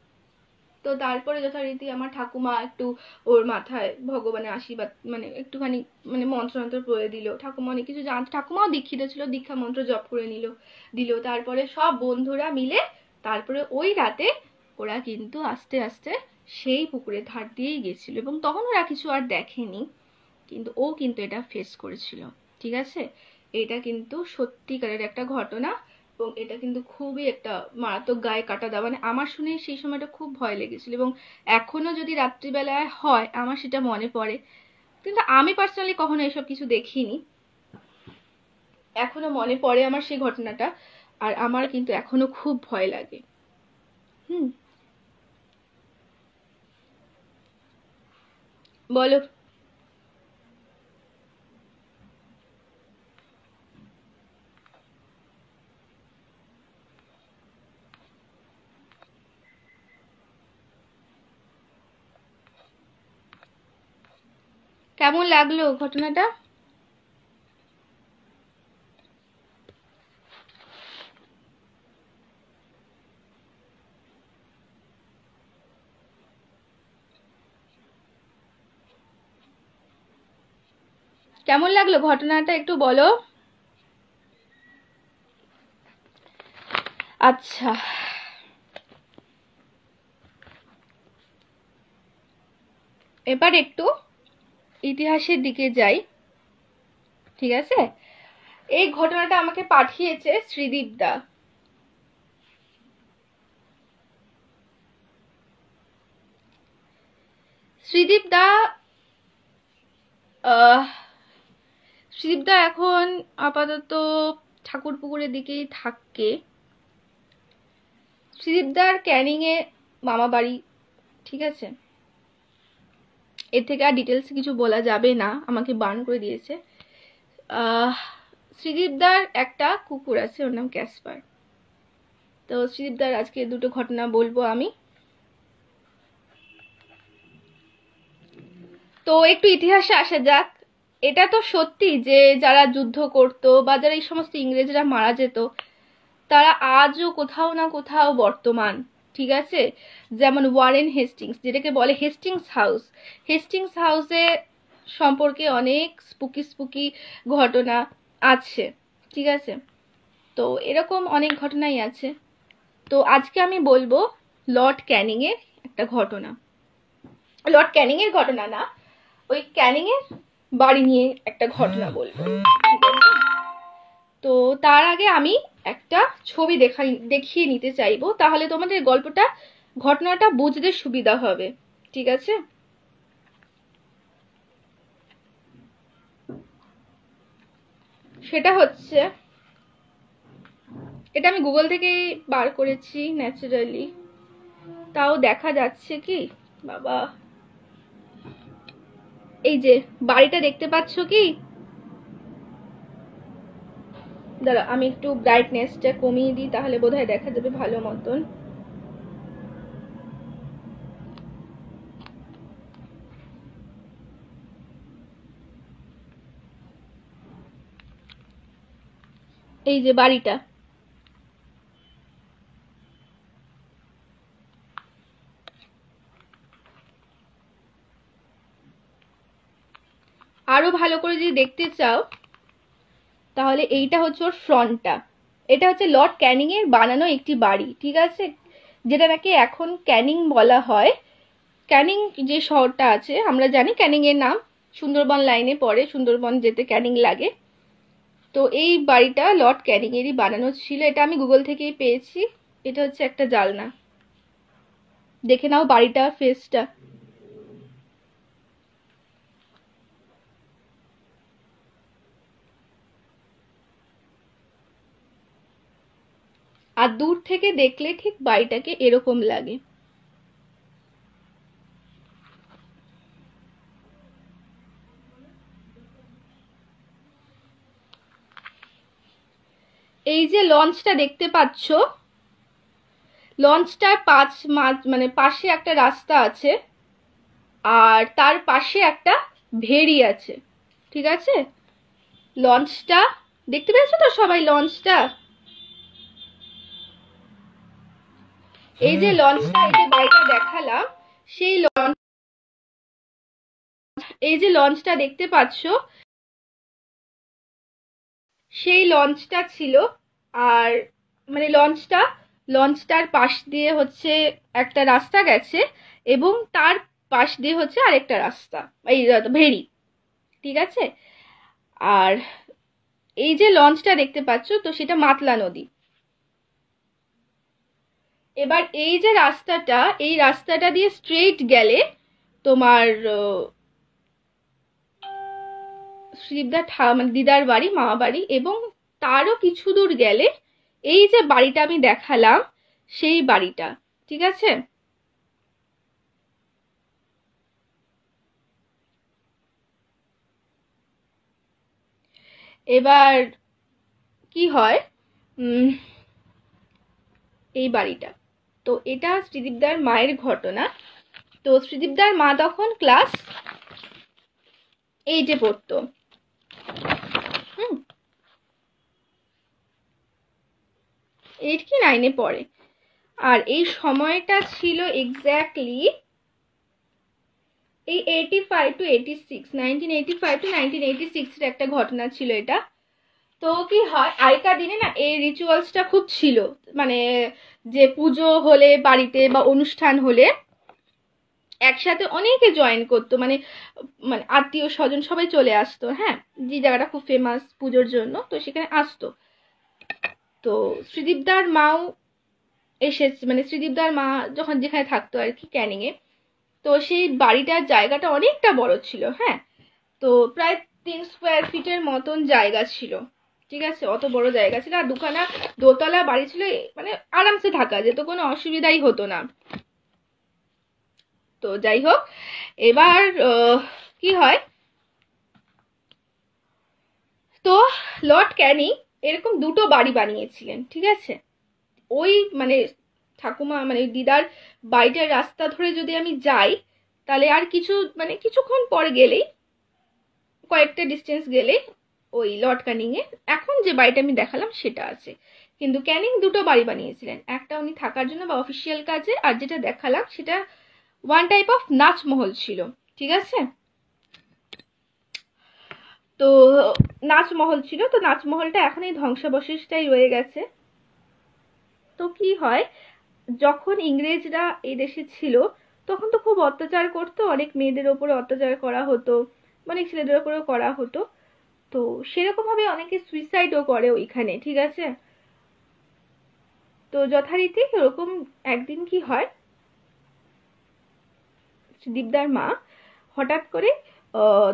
তো তারপরে যথারীতি আমার ঠাকুমা একটু ওর মাথায় ভগবানের আশীর্বাদ, মানে একটুখানি মানে মন্ত্র পড়ে দিল, ঠাকুমা অনেক কিছু জানতো, ঠাকুমাও দীক্ষিত ছিল, দীক্ষা মন্ত্র জপ করে দিল। তারপরে সব বন্ধুরা মিলে তারপরে ওই রাতে ওরা কিন্তু আস্তে আস্তে সেই পুকুরের ধার দিয়েই গেছিল, এবং তখন ওরা কিছু আর দেখেনি, কিন্তু ও কিন্তু এটা ফেস করেছিল, ঠিক আছে। এটা কিন্তু সত্যিকারের একটা ঘটনা, এবং এটা কিন্তু খুবই একটা মারাত্মক গায়ে কাটা দেওয়া, মানে আমার শুনে সেই সময়টা খুব ভয় লেগেছিল, এবং এখনো যদি রাত্রিবেলায় হয় আমার সেটা মনে পড়ে, কিন্তু আমি পার্সোনালি কখনো এসব কিছু দেখিনি, এখনো মনে পড়ে আমার সেই ঘটনাটা, আর আমার কিন্তু এখনো খুব ভয় লাগে। বলো। কেমন লাগলো ঘটনাটা? কেমন লাগলো ঘটনাটা একটু বলো। আচ্ছা, এবার একটু ইতিহাসের দিকে যাই, ঠিক আছে। এই ঘটনাটা আমাকে পাঠিয়েছে শ্রীদীপ দা। শ্রীদীপ দা শ্রীদীপ দা এখন আপাতত ঠাকুরপুকুরের দিকেই থাকে। শ্রীদীপ দার ক্যানিং এ মামা বাড়ি, ঠিক আছে। এর থেকে আর ডিটেলস কিছু বলা যাবে না, আমাকে বার্ন করে দিয়েছে। শ্রীদীপদার একটা কুকুর আছে, ওর নাম ক্যাসপার। তো শ্রীদীপদার আজকে দুটো ঘটনা বলবো আমি। তো একটু ইতিহাসে আসা যাক। এটা তো সত্যি যে যারা যুদ্ধ করতো বা যারা এই সমস্ত ইংরেজরা মারা যেত, তারা আজও কোথাও না কোথাও বর্তমান, ঠিক আছে, যেমন ওয়ারেন হেস্টিংস, যেটাকে বলে হেস্টিংস হাউস। হেস্টিংস হাউসে সম্পর্কে অনেক স্পুকি স্পুকি ঘটনা আছে, ঠিক আছে। তো এরকম অনেক ঘটনাই আছে। তো আজকে আমি বলবো লর্ড ক্যানিং এর একটা ঘটনা। লর্ড ক্যানিং এর ঘটনা না, ওই ক্যানিং এর বাড়ি নিয়ে একটা ঘটনা বলবো, ঠিক আছে। তো তার আগে আমি একটা ছবি দেখিয়ে নিতে চাইবো, তাহলে তোমাদের গল্পটা, ঘটনাটা বুঝতে সুবিধা হবে, ঠিক আছে। সেটা হচ্ছে, এটা আমি গুগল থেকে বার করেছি ন্যাচারালি, তাও দেখা যাচ্ছে কি বাবা, এই যে বাড়িটা দেখতে পাচ্ছ কি, দাঁড়া আমি একটু ব্রাইটনেসটা কমিয়ে দিই, তাহলে বোধহয় দেখা যাবে ভালো মতন। এই যে বাড়িটা, আরো ভালো করে যদি দেখতে চাও তাহলে এইটা হচ্ছে ওর ফ্রন্টটা। এটা হচ্ছে লর্ড ক্যানিং এর বানানো একটি বাড়ি, ঠিক আছে, যেটা নাকি এখন ক্যানিং বলা হয়। ক্যানিং যে শহরটা আছে, আমরা জানি ক্যানিং এর নাম সুন্দরবন লাইনে পড়ে, সুন্দরবন যেতে ক্যানিং লাগে। তো এই বাড়িটা লর্ড ক্যানিং এরই বানানো ছিল, এটা আমি গুগল থেকেই পেয়েছি। এটা হচ্ছে একটা জালনা, দেখে নাও বাড়িটা, ফেসটা। আর দূর থেকে দেখলে ঠিক বাড়িটাকে এরকম লাগে। এই যে লঞ্চটা দেখতে পাচ্ছ, লঞ্চটার মানে পাশে একটা রাস্তা আছে, আর তার পাশে একটা ভেড়ি আছে, ঠিক আছে। লঞ্চটা দেখতে পেয়েছো তো সবাই, লঞ্চটা, এই যে লঞ্চটা, এই যে বাড়িটা দেখালাম, সেই লঞ্চ, এই যে লঞ্চটা দেখতে পাচ্ছ, সেই লঞ্চটা ছিল। আর মানে লঞ্চটার পাশ দিয়ে হচ্ছে একটা রাস্তা গেছে, এবং তার পাশ দিয়ে হচ্ছে আরেকটা রাস্তা, এই ভেড়ি, ঠিক আছে। আর এই যে লঞ্চটা দেখতে পাচ্ছ, তো সেটা মাতলা নদী। এবার এই যে রাস্তাটা, এই রাস্তাটা দিয়ে স্ট্রেট গেলে তোমার শ্রীদা মানে দিদার বাড়ি, মামা বাড়ি, এবং তারও কিছু দূর গেলে এই যে বাড়িটা আমি দেখালাম, সেই বাড়িটা, ঠিক আছে। এবার কি হয়, এই বাড়িটা, তো এটা শ্রীদীপদার মায়ের ঘটনা। তো শ্রীদীপদার মা তখন ক্লাস 8-এ পড়তো, 8 কি 9-এ পড়ে। আর এই সময়টা ছিল এক্স্যাক্টলি এই 85 to 86, 1985 to 1986 এর একটা ঘটনা ছিল এটা। তো কি হয়, আগেকার দিনে না এই রিচুয়ালসটা খুব ছিল, মানে যে পুজো হলে বাড়িতে বা অনুষ্ঠান হলে একসাথে অনেকে জয়েন করতো, মানে মানে আত্মীয় স্বজন সবাই চলে আসতো, হ্যাঁ, যে জায়গাটা খুব ফেমাস পুজোর জন্য, তো সেখানে আসতো। তো শ্রীদীপদার মাও এসেছে, মানে শ্রীদীপদার মা যখন যেখানে থাকতো আর কি, ক্যানিং এ, তো সেই বাড়িটার জায়গাটা অনেকটা বড় ছিল, হ্যাঁ, তো প্রায় 3 স্কোয়ার ফিটের মতন জায়গা ছিল, ঠিক আছে, অত বড় জায়গা ছিল। আর দুখানা দোতলা বাড়ি ছিল, মানে আরামসে থাকা যেত, কোনো অসুবিধাই হতো না। তো যাই হোক, এবার কি হয়, তো লর্ড ক্যানিং এরকম দুটো বাড়ি বানিয়েছিলেন, ঠিক আছে। ওই মানে ঠাকুমা মানে দিদার বাড়িটার রাস্তা ধরে যদি আমি যাই, তাহলে আর কিছু মানে কিছুক্ষণ পরে গেলেই, কয়েকটা ডিস্টেন্স গেলে ওই লর্ড ক্যানিং এ এখন যে বাড়িটা আমি দেখালাম সেটা আছে। কিন্তু ক্যানিং দুটো বাড়ি বানিয়েছিলেন, একটা উনি থাকার জন্য বা অফিসিয়াল কাজে, আর যেটা দেখালাম সেটা ওয়ান টাইপ অফ নাচমহল ছিল, ঠিক আছে। তো নাচমহল ছিল, তো নাচমহলটা এখন এই ধ্বংসাবশেষটাই রয়ে গেছে। তো কি হয়, যখন ইংরেজরা এই দেশে ছিল তখন তো খুব অত্যাচার করতো, অনেক মেয়েদের ওপরে অত্যাচার করা হতো, অনেক ছেলেদের ওপরেও করা হতো। তো সেরকম ভাবে অনেকে সুইসাইডও করে ওইখানে, ঠিক আছে। তো যথারীতি এরকম একদিন কি হয়, দীপদার মা হঠাৎ করে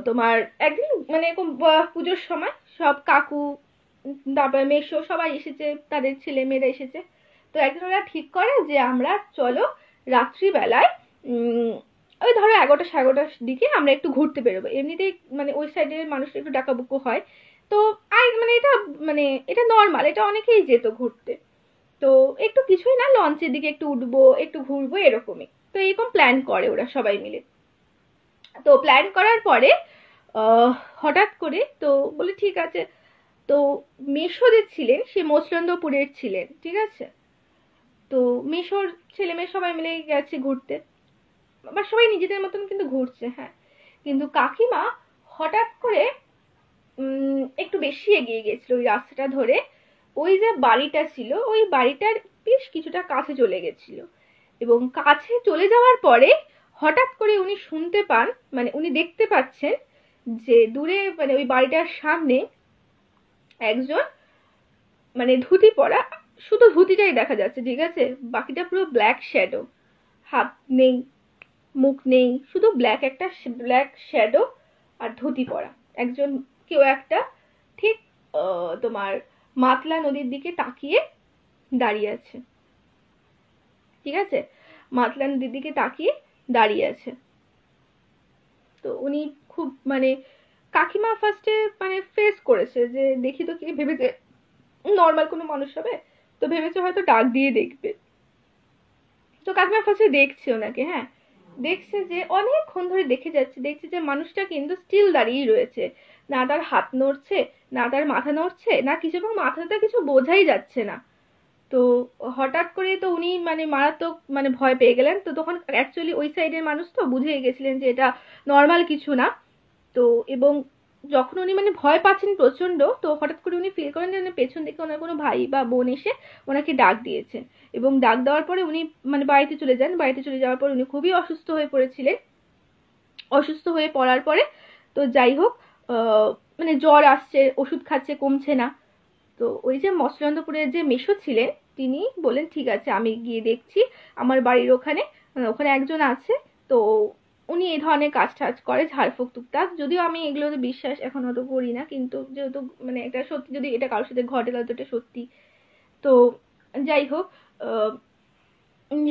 তোমার একদিন মানে এরকম পুজোর সময় সব কাকু, তারপরে মেশো সবাই এসেছে, তাদের ছেলে মেয়েরা এসেছে। তো একদিন ওরা ঠিক করে যে আমরা চলো রাত্রিবেলায় ওই ধরো 11টা-11:30টার দিকে আমরা একটু ঘুরতে বেরোবো। এমনিতেই মানে ওই সাইডের মানুষটা একটু ডাকাবুকো হয়, তো আর মানে এটা নর্মাল, এটা অনেকেই যেত ঘুরতে। তো একটু কিছুই না, লঞ্চের দিকে একটু উঠবো, একটু ঘুরবো, এরকমই। তো এরকম প্ল্যান করে ওরা সবাই মিলে। তো প্ল্যান করার পরে হঠাৎ করে তো বলে ঠিক আছে। তো মেশো যে ছিলেন সে মচলন্দপুরের ছিলেন, ঠিক আছে। তো মেশোর ছেলে মেয়ে সবাই মিলে গেছে ঘুরতে, বা সবাই নিজেদের মতন কিন্তু ঘুরছে, হ্যাঁ। কিন্তু কাকিমা হঠাৎ করে একটু বেশি এগিয়ে গেছিল ওই রাস্তাটা ধরে, ওই যে বাড়িটা ছিল ওই বাড়িটার বেশ কিছুটা কাছে চলে গেছিল। এবং কাছে চলে যাওয়ার পরে হঠাৎ করে উনি শুনতে পান, মানে উনি দেখতে পাচ্ছেন যে দূরে মানে ওই বাড়িটার সামনে একজন মানে ধুতি পরা, শুধু ধুতিটাই দেখা যাচ্ছে, ঠিক আছে, বাকিটা পুরো ব্ল্যাক শ্যাডো, হাত নেই, মুখ নেই, শুধু ব্ল্যাক শ্যাডো আর ধুতি পরা একজন কেউ একটা, ঠিক তোমার মাতলা নদীর দিকে তাকিয়ে দাঁড়িয়ে আছে, ঠিক আছে, মাতলা নদীর দিকে তাকিয়ে দাঁড়িয়ে আছে। তো উনি খুব মানে কাকিমা ফার্স্টে মানে ফেস করেছে যে দেখি তো কি, ভেবেছে নর্মাল কোনো মানুষ হবে, তো ভেবেছে হয়তো ডাক দিয়ে দেখবে। তো কাকিমা ফার্স্টে দেখছে ওনাকে, হ্যাঁ, দেখছে যে অনেকক্ষণ ধরে দেখছে যে মানুষটা কিন্তু স্টিল দাঁড়িয়ে রয়েছে, না তার হাত নড়ছে, না তার মাথা নড়ছে, না কিছু, এবং মাথাটা কিছু বোঝাই যাচ্ছে না। তো হঠাৎ করে তো উনি মানে মারাত্মক মানে ভয় পেয়ে গেলেন। তো তখন অ্যাকচুয়ালি ওই সাইডের মানুষ তো বুঝে গেছিলেন যে এটা নর্মাল কিছু না। তো এবং যখন উনি মানে ভয় পাচ্ছেন প্রচন্ড, তো হঠাৎ করে উনি ফিল করেন যে পেছন থেকে ওনার কোনো ভাই বা বোন এসে ওনাকে ডাক দিয়েছে, এবং ডাক দেওয়ার পরে উনি মানে বাড়িতে চলে যান। বাড়িতে চলে যাওয়ার পর উনি খুবই অসুস্থ হয়ে পড়েছিলেন। অসুস্থ হয়ে পড়ার পরে তো যাই হোক মানে জ্বর আসছে, ওষুধ খাচ্ছে, কমছে না। তো ওই যে মৎস্যচন্দ্রপুরের যে মেশো ছিলেন তিনি বলেন ঠিক আছে আমি গিয়ে দেখছি, আমার বাড়ির ওখানে ওখানে একজন আছে, তো উনি এই ধরনের কাজ টাজ করে, ঝাড়ফুঁক টুকটাক, যদিও আমি এগুলোতে বিশ্বাস এখন অত করি না, কিন্তু যেহেতু মানে এটা সত্যি, যদি এটা কারোর সাথে ঘটে তাহলে তো এটা সত্যি। তো যাই হোক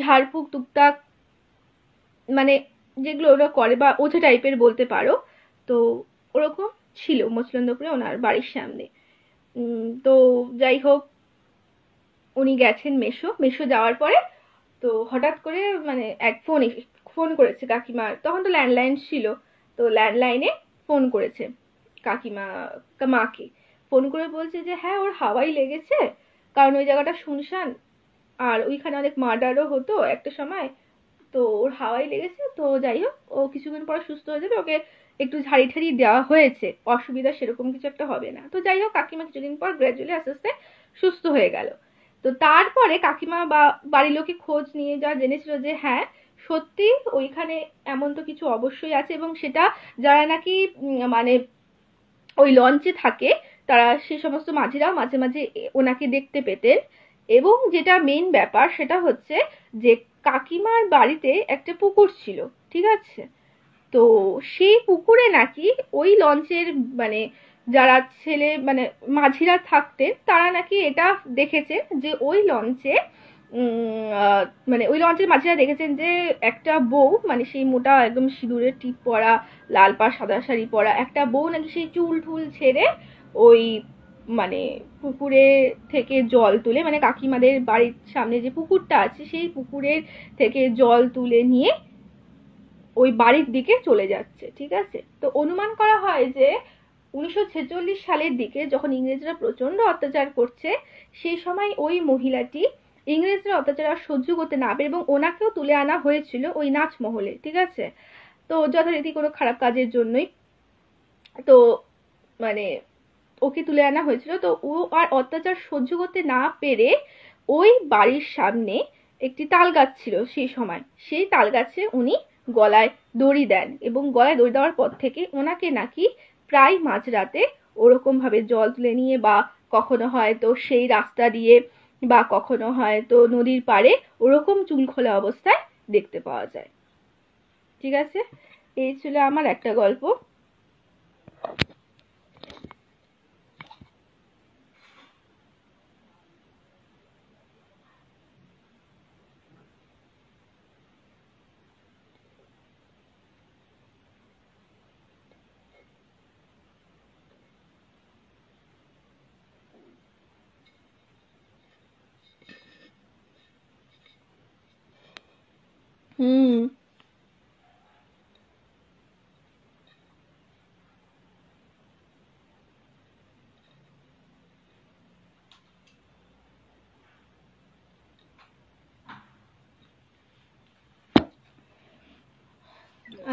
ঝাড়ফুঁক টুকটাক মানে যেগুলো ওরা করে বা ওঝা টাইপের বলতে পারো, তো ওরকম ছিল মৎস্যচন্দ্রপুরে ওনার বাড়ির সামনে। তো যাই হোক উনি গেছেন মেশো যাওয়ার পরে তো হঠাৎ করে মানে এক ফোন করেছে কাকিমা, তখন তো ল্যান্ডলাইন ছিল, তো ল্যান্ডলাইনে ফোন করেছে কাকিমা মাকে, ফোন করে বলছে যে হ্যাঁ ওর হাওয়াই লেগেছে, কারণ ওই জায়গাটা শুনশান আর ওইখানে অনেক মার্ডারও হতো একটা সময়, তো ওর হাওয়াই লেগেছে। তো যাই হোক ও কিছুদিন পর সুস্থ হয়ে যাবে, ওকে একটু ঝাড়ি ঠাড়ি দেওয়া হয়েছে, অসুবিধা সেরকম কিছু একটা হবে না। তো যাই হোক কাকিমা কিছুদিন পর গ্র্যাজুয়ালি আস্তে আস্তে সুস্থ হয়ে গেল। তো তারপরে কাকিমা বা বাড়ির লোকে খোঁজ নিয়ে যা জেনেছিল যে হ্যাঁ সত্যি ওইখানে এমন তো কিছু অবশ্যই আছে, এবং সেটা যারা নাকি মানে ওই লঞ্চে থাকে তারা সে সমস্ত মাঝিরাও মাঝে মাঝে ওনাকে দেখতে পেতেন। এবং যেটা মেইন ব্যাপার সেটা হচ্ছে যে কাকিমার বাড়িতে একটা পুকুর ছিল, ঠিক আছে। তো সেই পুকুরে নাকি ওই লঞ্চের মানে যারা ছেলে মানে মাঝিরা থাকতেন তারা নাকি এটা দেখেছেন যে ওই লঞ্চে মানে ওই লঞ্চের মাঝিরা দেখেছেন যে একটা বউ, মানে সেই মোটা একদম সিঁদুরের টিপ পরা, লাল পাড় সাদা শাড়ি পরা একটা বউ নাকি সেই চুল ঠুল ছেড়ে ওই মানে পুকুরে থেকে জল তুলে, মানে কাকিমাদের বাড়ির সামনে যে পুকুরটা আছে সেই পুকুরের থেকে জল তুলে নিয়ে ওই বাড়ির দিকে চলে যাচ্ছে, ঠিক আছে। তো অনুমান করা হয় যে 1946 সালের দিকে যখন ইংরেজরা প্রচন্ড অত্যাচার করছে, সেই সময় ওই মহিলাটি ইংরেজরা অত্যাচার আর সহ্য করতে না পেরে, এবং ওনাকেও তুলে আনা হয়েছিল ওই নাচমহলে, ঠিক আছে, তো যথারীতি কোনো খারাপ কাজের জন্যই। তো মানে ওকে তুলে আনা হয়েছিল। তো ও আর অত্যাচার সহ্য করতে না পেরে ওই বাড়ির সামনে একটি তাল গাছ ছিল সেই সময়, সেই তাল গাছে উনি গলায় দড়ি দেন, এবং গলায় দড়ি দেওয়ার পর থেকে ওনাকে নাকি প্রায় মাঝরাতে ওরকম ভাবে জল তুলে নিয়ে, বা কখনো হয়তো সেই রাস্তা দিয়ে, বা কখনো হয়তো নদীর পাড়ে ওরকম চুল খোলা অবস্থায় দেখতে পাওয়া যায়। ঠিক আছে, এই ছিল আমার একটা গল্প। হুম,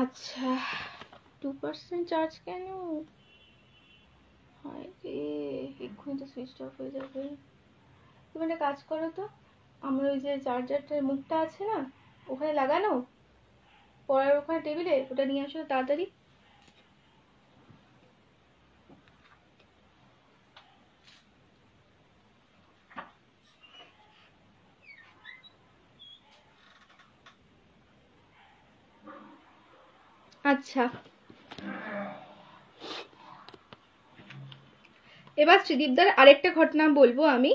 আচ্ছা, 2% চার্জ কেন? হায় রে, এক্ষুনি তো সুইচ অফ হয়ে যাবে। তুমি একটা কাজ করো তো, আমার ওই যে চার্জারটার মুখটা আছে না, ওখানে লাগানো, পড়ার ওখানে টেবিলে, ওটা নিয়ে আসো তাড়াতাড়ি। আচ্ছা, এবার শ্রীদীপদার আরেকটা ঘটনা বলবো আমি।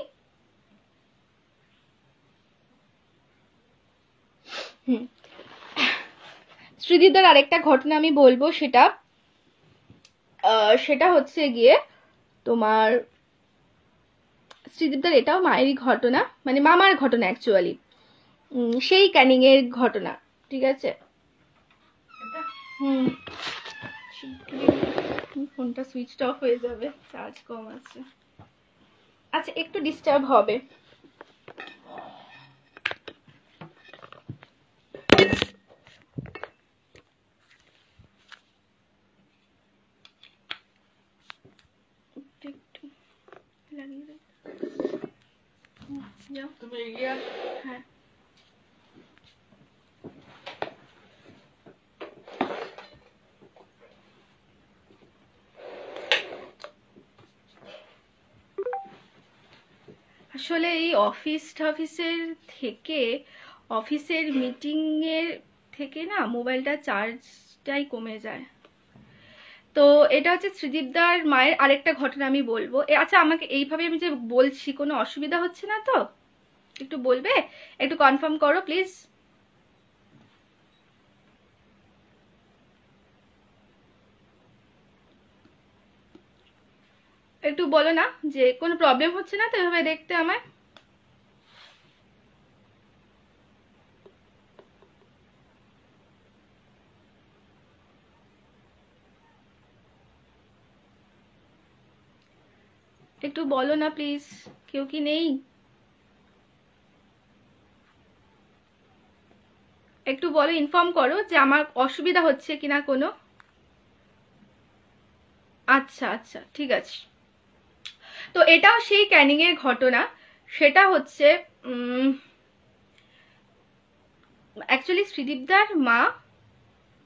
শ্রীদীপদার আরেকটা ঘটনা আমি বলবো, সেটা হচ্ছে গিয়ে তোমার শ্রীদীপদার এটাও মায়েরই ঘটনা, মানে মামার ঘটনা অ্যাকচুয়ালি, সেই ক্যানিং এর ঘটনা। ঠিক আছে, ফোনটা সুইচ অফ হয়ে যাবে, চার্জ কম আছে। আচ্ছা, একটু ডিস্টার্ব হবে। হ্যাঁ, আসলে এই অফিসের থেকে, অফিসের মিটিং এর থেকে না মোবাইলটা চার্জটাই কমে যায়। তো এটা হচ্ছে শ্রীদীপদার মায়ের আরেকটা ঘটনা আমি বলবো। আচ্ছা, আমাকে এইভাবে আমি যে বলছি কোনো অসুবিধা হচ্ছে না তো? একটু বলবে, একটু কনফার্ম করো প্লিজ। একটু বলো না যে কোনো প্রবলেম হচ্ছে না তো এভাবে দেখতে আমায়। একটু বলো না প্লিজ, কেউ কি নেই? একটু বলো, ইনফর্ম করো যে আমার অসুবিধা হচ্ছে কিনা কোনো। আচ্ছা আচ্ছা, ঠিক আছে। তো এটাও সেই ক্যানিং এর ঘটনা। সেটা হচ্ছে অ্যাকচুয়ালি শ্রীদীপদার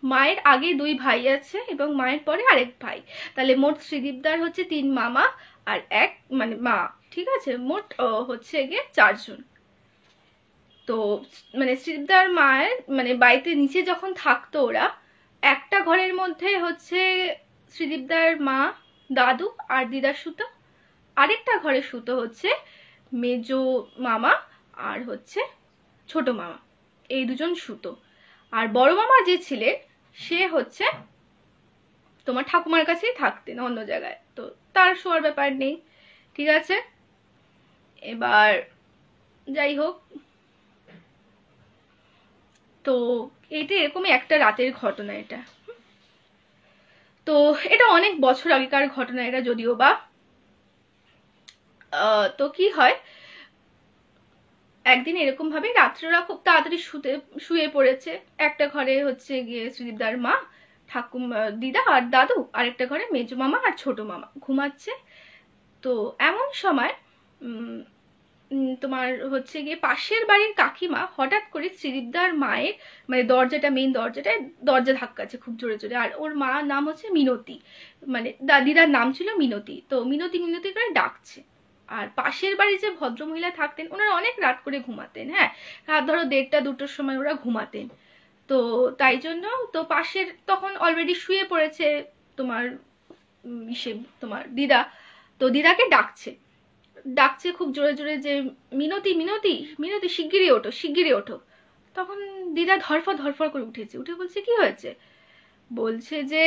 মায়ের আগে 2 ভাই আছে, এবং মায়ের পরে আরেক ভাই। তাহলে মোট শ্রীদীপদার হচ্ছে 3 মামা আর এক মানে মা। ঠিক আছে, মোট হচ্ছে গিয়ে 4 জন। তো মানে শ্রীদীপদার মায়ের মানে বাড়িতে নিচে যখন থাকতো ওরা, একটা ঘরের মধ্যে হচ্ছে শ্রীদীপদার মা, দাদু আর দিদা শুতো, আরেকটা ঘরে শুতো হচ্ছে মেজো মামা আর হচ্ছে ছোট মামা, এই দুজন শুতো। আর বড় মামা যে ছিলেন সে হচ্ছে তোমার ঠাকুমার কাছেই থাকতেন অন্য জায়গায়, তো তার শোয়ার ব্যাপার নেই। ঠিক আছে, এবার যাই হোক, তো এটা এরকমই একটা রাতের ঘটনা এটা। তো তো এটা অনেক বছর আগেকার ঘটনা এটা যদিও বা। তো কি হয়, একদিন এরকম ভাবে রাত্রে ওরা খুব তাড়াতাড়ি শুয়ে পড়েছে। একটা ঘরে হচ্ছে গিয়ে শ্রীদীপদার মা, দিদা আর দাদু, আর একটা ঘরে মেজো মামা আর ছোট মামা ঘুমাচ্ছে। তো এমন সময় তোমার হচ্ছে গিয়ে পাশের বাড়ির কাকিমা হঠাৎ করে শ্রীদীপদার মায়ের মানে দরজাটা, মেইন দরজাটায় দরজা ধাক্কাচ্ছে খুব জোরে জোরে। আর ওর মা নাম হচ্ছে মিনতি, মানে দিদার নাম ছিল মিনতি। তো মিনতি মিনতি করে ডাকছে। আর পাশের বাড়ি যে ভদ্রমহিলা থাকতেন ওনারা অনেক রাত করে ঘুমাতেন, হ্যাঁ, রাত ধরো 1টা-2টোর সময় ওরা ঘুমাতেন। তো তাই জন্য তো পাশের তখন অলরেডি শুয়ে পড়েছে তোমার তোমার দিদা। তো দিদাকে ডাকছে খুব জোরে জোরে যে মিনতি মিনতি মিনতি, শিগগিরই ওঠো শিগগিরই ওঠো। তখন দিদা ধরফর ধরফর করে উঠেছে, উঠে বলছে কি হয়েছে? বলছে যে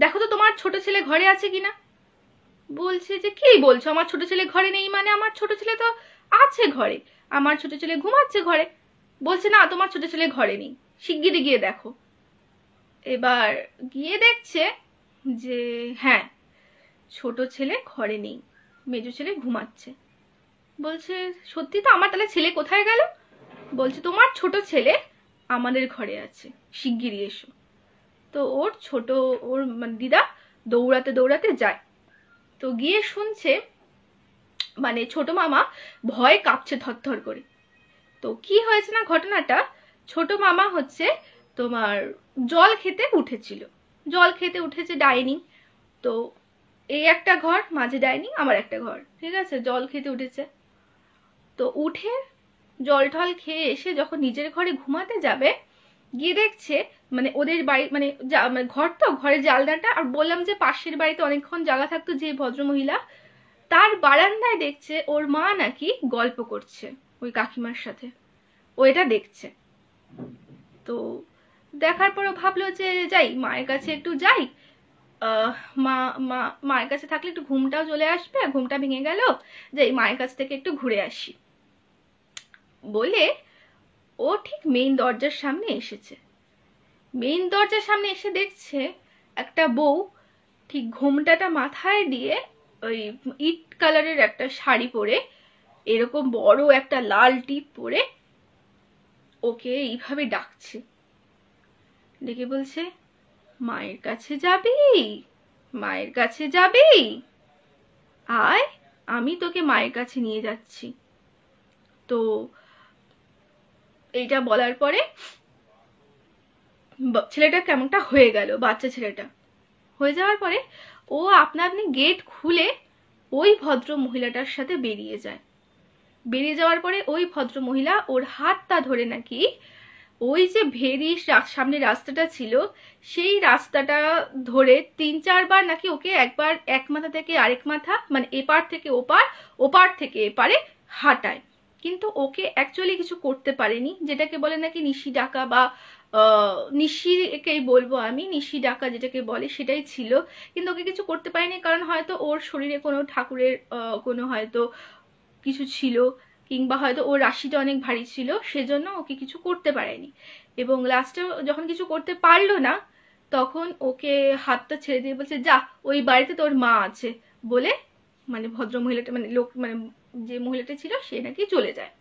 দেখো তো তোমার ছোট ছেলে ঘরে আছে কিনা। বলছে যে কি বলছো, আমার ছোট ছেলে ঘরে নেই মানে? আমার ছোট ছেলে তো আছে ঘরে, আমার ছোট ছেলে ঘুমাচ্ছে ঘরে। বলছে না, তোমার ছোট ছেলে ঘরে নেই, শিগগিরই গিয়ে দেখো। এবার গিয়ে দেখছে যে হ্যাঁ, ছোট ছেলে ঘরে নেই, মেজো ছেলে ঘুমাচ্ছে। বলছে সত্যি তো, আমার তাহলে ছেলে কোথায় গেল? বলছে তোমার ছোট ছেলে আমাদের ঘরে আছে, শিগগিরই এসো। তো ওর মানে দিদা দৌড়াতে দৌড়াতে যায়। তো গিয়ে শুনছে মানে ছোট মামা ভয় কাঁপছে থরথর করে। তো কি হয়েছে না ঘটনাটা, ছোট মামা হচ্ছে তোমার জল খেতে উঠেছে ডাইনিং। তো এই একটা ঘর, মাঝে ডাইনিং, আমার একটা ঘর, ঠিক আছে, জল খেতে উঠেছে। তো উঠে জল টল খেয়ে এসে যখন নিজের ঘরে ঘুমাতে যাবে, গিয়ে দেখছে মানে ওদের বাড়ি মানে ঘর, তো ঘরের জানলাটা, আর বললাম যে পাশের বাড়িতে অনেকক্ষণ জায়গা থাকতো যে ভদ্রমহিলা, তার বারান্দায় দেখছে ওর মা নাকি গল্প করছে ওই কাকিমার সাথে, ও এটা দেখছে। তো দেখার পরও ভাবলো যে যাই মায়ের কাছে একটু যাই, মায়ের কাছে থাকলে একটু ঘুমটাও চলে আসবে, ঘুমটা ভেঙে গেল, যাই মায়ের কাছ থেকে একটু ঘুরে আসি বলে ও ঠিক মেইন দরজার সামনে এসেছে। মেইন দরজার সামনে এসে দেখছে একটা বউ ঠিক ঘোমটাটা মাথায় দিয়ে ওই ইট কালারের একটা শাড়ি পরে, এরকম বড় একটা লাল টিপ পরে ওকে এইভাবে ডাকছে। ডেকে বলছে মায়ের কাছে যাবি, মায়ের কাছে যাবি, আয় আমি তোকে মায়ের কাছে নিয়ে যাচ্ছি। তো এইটা বলার পরে ছেলেটা কেমনটা হয়ে গেল, বাচ্চা ছেলেটা হয়ে যাওয়ার পরে ও আপনা আপনি গেট খুলে ওই ভদ্র মহিলাটার সাথে বেরিয়ে যায়। বেরিয়ে যাওয়ার পরে ওই ভদ্র মহিলা ওর হাতটা ধরে নাকি ওই যে ভেরি সামনে রাস্তাটা ছিল সেই রাস্তাটা ধরে 3-4 বার নাকি ওকে একবার এক মাথা থেকে আরেক মাথা, মানে এপার থেকে ওপার, ওপার থেকে এপারে হাঁটায়। কিন্তু ওকে অ্যাকচুয়ালি কিছু করতে পারেনি, যেটাকে বলে নাকি নিশি ডাকা বা নিশিকেই বলবো আমি, নিশি ডাকা যেটাকে বলে সেটাই ছিল। কিন্তু ওকে কিছু করতে পারেনি, কারণ হয়তো ওর শরীরে কোনো ঠাকুরের কোনো হয়তো কিছু ছিল, কিংবা হয়তো ওর রাশিটা অনেক ভারী ছিল, সেজন্য ওকে কিছু করতে পারেনি। এবং লাস্টে যখন কিছু করতে পারলো না, তখন ওকে হাতটা ছেড়ে দিয়ে বলছে যা, ওই বাড়িতে তোর মা আছে বলে, মানে ভদ্র মহিলাটা মানে মানে যে মহিলাটা ছিল সে নাকি চলে যায়।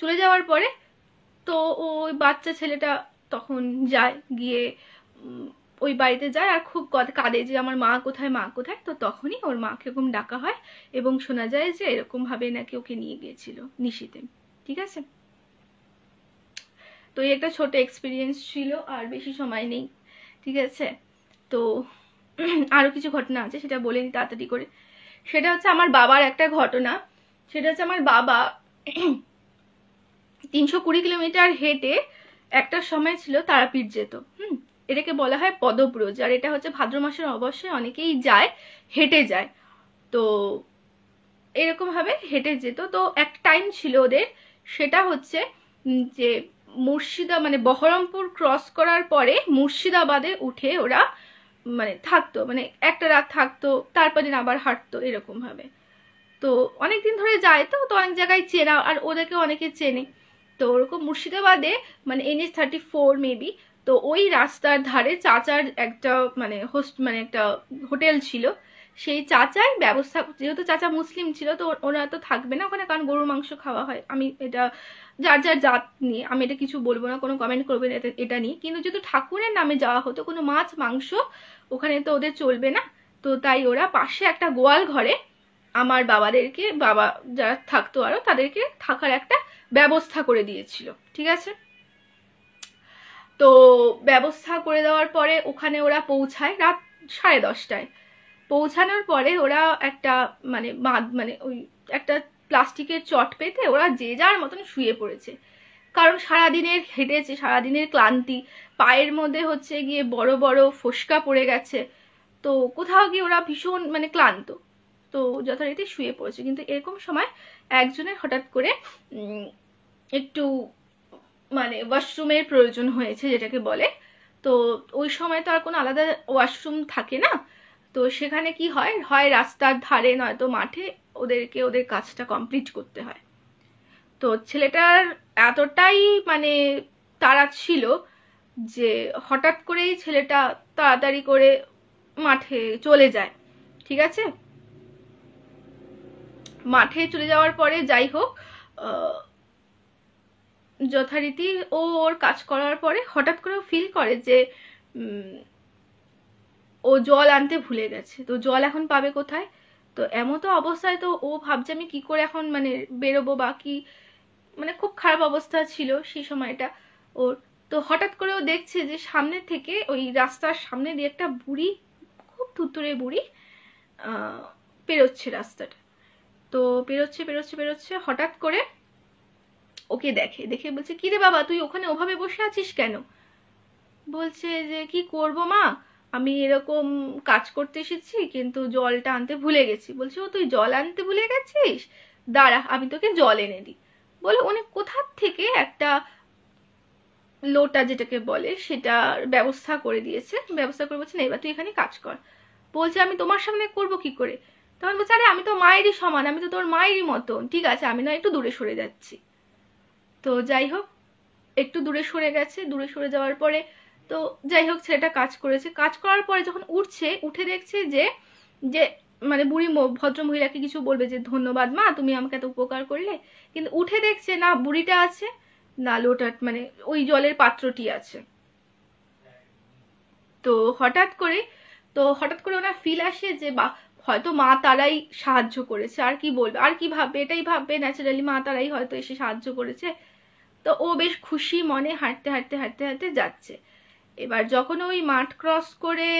চলে যাওয়ার পরে তো ওই বাচ্চা ছেলেটা তখন যায়, গিয়ে ওই বাড়িতে যায় আর খুব কাঁদে যে আমার মা কোথায়, মা কোথায়। তো তখনই ওর মাকে এরকম ডাকা হয় এবং শোনা যায় যে এরকম ভাবে নাকি ওকে নিয়ে গিয়েছিল নিশিতে, ঠিক আছে। তো এই একটা ছোট এক্সপিরিয়েন্স ছিল, আর বেশি সময় নেই, ঠিক আছে। তো আরো কিছু ঘটনা আছে, সেটা বলে নি তাড়াতাড়ি করে। সেটা হচ্ছে আমার বাবার একটা ঘটনা। সেটা হচ্ছে আমার বাবা 320 কিলোমিটার হেঁটে একটা সময় ছিল তারাপীঠ যেত। এটাকে বলা হয় পদব্রজ, আর এটা হচ্ছে ভাদ্র মাসের অবশ্যই অনেকেই যায়, হেঁটে যায়। তো এরকম ভাবে হেঁটে যেত। তো এক টাইম ছিল ওদের, সেটা হচ্ছে যে মানে বহরমপুর ক্রস করার পরে মুর্শিদাবাদে উঠে ওরা মানে থাকতো, মানে একটা রাত থাকতো, তারপর দিন আবার হাঁটতো এরকম ভাবে। তো অনেকদিন ধরে যায়, তো অনেক জায়গায় চেনা, আর ওদেরকে অনেকে চেনে। তো ওরকম মুর্শিদাবাদে মানে NH-34 মেবি, তো ওই রাস্তার ধারে চাচার একটা একটা হোটেল ছিল। সেই চাচাই ব্যবস্থা, যেহেতু চাচা মুসলিম ছিল তো ওরা তো থাকবে না ওখানে, কারণ গরুর মাংস খাওয়া হয়। আমি এটা যার যার জাত নিয়ে আমি এটা কিছু বলবো না, কোনো কমেন্ট করবেন এটা নিয়ে। কিন্তু যেহেতু ঠাকুরের নামে যাওয়া হতো, কোনো মাছ মাংস ওখানে তো ওদের চলবে না। তো তাই ওরা পাশে একটা গোয়াল ঘরে আমার বাবাদেরকে, বাবা যারা থাকতো আরো, তাদেরকে থাকার একটা ব্যবস্থা করে দিয়েছিল। ঠিক আছে, তো ব্যবস্থা করে দেওয়ার পরে ওখানে ওরা পৌঁছায় রাত 10:30টায়। পৌঁছানোর পরে ওরা একটা ওই একটা প্লাস্টিকের চট পেতে ওরা যে যার মতন শুয়ে পড়েছে। কারণ সারাদিনের হেঁটেছে, সারাদিনের ক্লান্তি, পায়ের মধ্যে হচ্ছে গিয়ে বড় বড় ফোসকা পড়ে গেছে। তো কোথাও গিয়ে ওরা ভীষণ ক্লান্ত, তো যথারীতি শুয়ে পড়েছে। কিন্তু এরকম সময় একজনের হঠাৎ করে একটু ওয়াশরুমের প্রয়োজন হয়েছে, যেটাকে বলে। তো ওই সময় তো আর কোনো আলাদা ওয়াশরুম থাকে না। তো সেখানে কি হয়, হয় রাস্তার ধারে নয়তো মাঠে ওদেরকে ওদের কাজটা কমপ্লিট করতে হয়। তো ছেলেটার এতটাই তাড়া ছিল যে হঠাৎ করেই ছেলেটা তাড়াতাড়ি করে মাঠে চলে যায়। ঠিক আছে, মাঠে চলে যাওয়ার পরে যাই হোক, যথারীতি ও ওর কাজ করার পরে হঠাৎ করে ফিল করে যে ও জল আনতে ভুলে গেছে। তো জল এখন পাবে কোথায়? তো এমতো অবস্থায় তো ও ভাবছে আমি কি করে এখন বেরোবো বা কি, খুব খারাপ অবস্থা ছিল সেই সময়টা ওর। তো হঠাৎ করে ও দেখছে যে সামনে থেকে, ওই রাস্তার সামনে দিয়ে একটা বুড়ি, খুব থুতুরে বুড়ি পেরোচ্ছে রাস্তাটা। তো পেরোচ্ছে পেরোচ্ছে পেরোচ্ছে, হঠাৎ করে ওকে দেখে, দেখে বলছে কি রে বাবা, তুই ওখানে ওভাবে বসে আছিস কেন? বলছে যে কি করব মা, আমি এরকম কাজ করতে এসেছি কিন্তু জলটা আনতে ভুলে গেছি। বলছে ও তুই জল আনতে ভুলে গেছিস, দাঁড়া আমি তোকে জল এনে দিই। বলে উনি কোথার থেকে একটা লোটা যেটাকে বলে সেটার ব্যবস্থা করে দিয়েছে। ব্যবস্থা করে বলছে না এবার তুই এখানে কাজ কর। বলছে আমি তোমার সামনে করব কি করে? তখন বলছে আরে আমি তো মায়েরই সমান, আমি তো তোর মায়েরই মতন, ঠিক আছে আমি না একটু দূরে সরে যাচ্ছি। তো যাই হোক একটু দূরে সরে গেছে, দূরে সরে যাওয়ার পরে তো যাই হোক ছেলেটা কাজ করেছে। কাজ করার পরে যখন উঠছে, উঠে দেখছে যে যে বুড়ি ভদ্র মহিলাকে কিছু বলবে যে ধন্যবাদ মা তুমি আমাকে এত উপকার করলে, কিন্তু উঠে দেখছে না বুড়িটা আছে না লোটা ওই জলের পাত্রটি আছে। তো হঠাৎ করে ওনার ফিল আসে যে বা হয়তো মা তারাই সাহায্য করেছে, আর কি বলবে, আর কি ভাববে, এটাই ভাববে ন্যাচারালি মা তারাই হয়তো এসে সাহায্য করেছে। তো ও বেশ খুশি মনে হাঁটতে হাঁটতে হাঁটতে হাঁটতে যাচ্ছে। এবার যখন ওই মাঠ ক্রস করে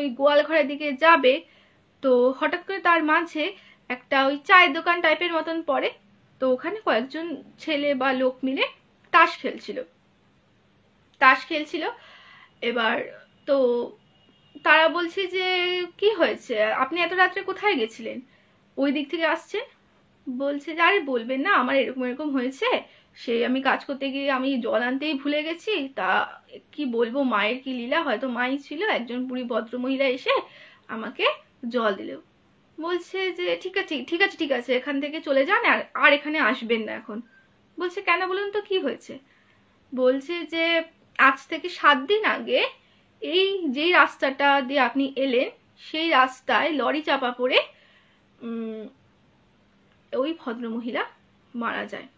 ওই গোয়াল ঘরের দিকে যাবে, তো হঠাৎ করে তার মাঝে একটা ওই চায়ের দোকান টাইপের মতন পড়ে। তো ওখানে কয়েকজন ছেলে বা লোক মিলে তাস খেলছিল। এবার তো তারা বলছে যে কি হয়েছে, আপনি এত রাত্রে কোথায় গেছিলেন, ওই দিক থেকে আসছেন? বলছে যে আরে বলবেন না, আমার এরকম এরকম হয়েছে, সেই আমি কাজ করতে গিয়ে আমি জল আনতেই ভুলে গেছি। তা কি বলবো, মায়ের কি লীলা, হয়তো মাই ছিল, একজন বুড়ি ভদ্র মহিলা এসে আমাকে জল দিল। বলছে যে ঠিক আছে ঠিক আছে ঠিক আছে, এখান থেকে চলে যান, আর এখানে আসবেন না এখন। বলছে কেন বলুন তো কি হয়েছে? বলছে যে আজ থেকে 7 দিন আগে এই যেই রাস্তাটা দিয়ে আপনি এলেন সেই রাস্তায় লরি চাপা পড়ে ওই ভদ্রমহিলা মারা যায়,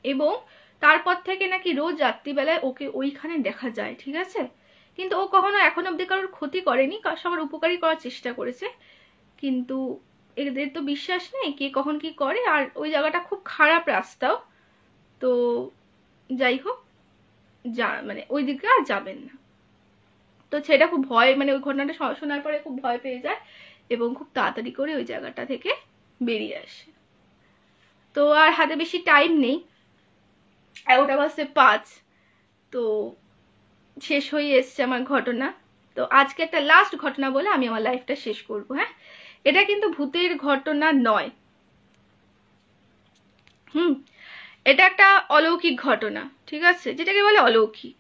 এবং তারপর থেকে নাকি রোজ রাত্রিবেলায় ওকে ওইখানে দেখা যায়। ঠিক আছে, কিন্তু ও কখনো এখন অব্দি কারোর ক্ষতি করেনি, সবার উপকারই করার চেষ্টা করেছে। কিন্তু এদের তো বিশ্বাস নেই কে কখন কি করে, আর ওই জায়গাটা খুব খারাপ রাস্তাও। তো যাই হোক ওই দিকে আর যাবেন না। তো সেটা খুব ভয় ওই ঘটনাটা শোনার পরে খুব ভয় পেয়ে যায় এবং খুব তাড়াতাড়ি করে ওই জায়গাটা থেকে বেরিয়ে আসে। তো আর হাতে বেশি টাইম নেই, 11:05, তো শেষ হয়ে এসছে আমার ঘটনা। তো আজকে একটা লাস্ট ঘটনা বলে আমি আমার লাইফটা শেষ করব। হ্যাঁ, এটা কিন্তু ভূতের ঘটনা নয়, এটা একটা অলৌকিক ঘটনা। ঠিক আছে, যেটাকে বলে অলৌকিক।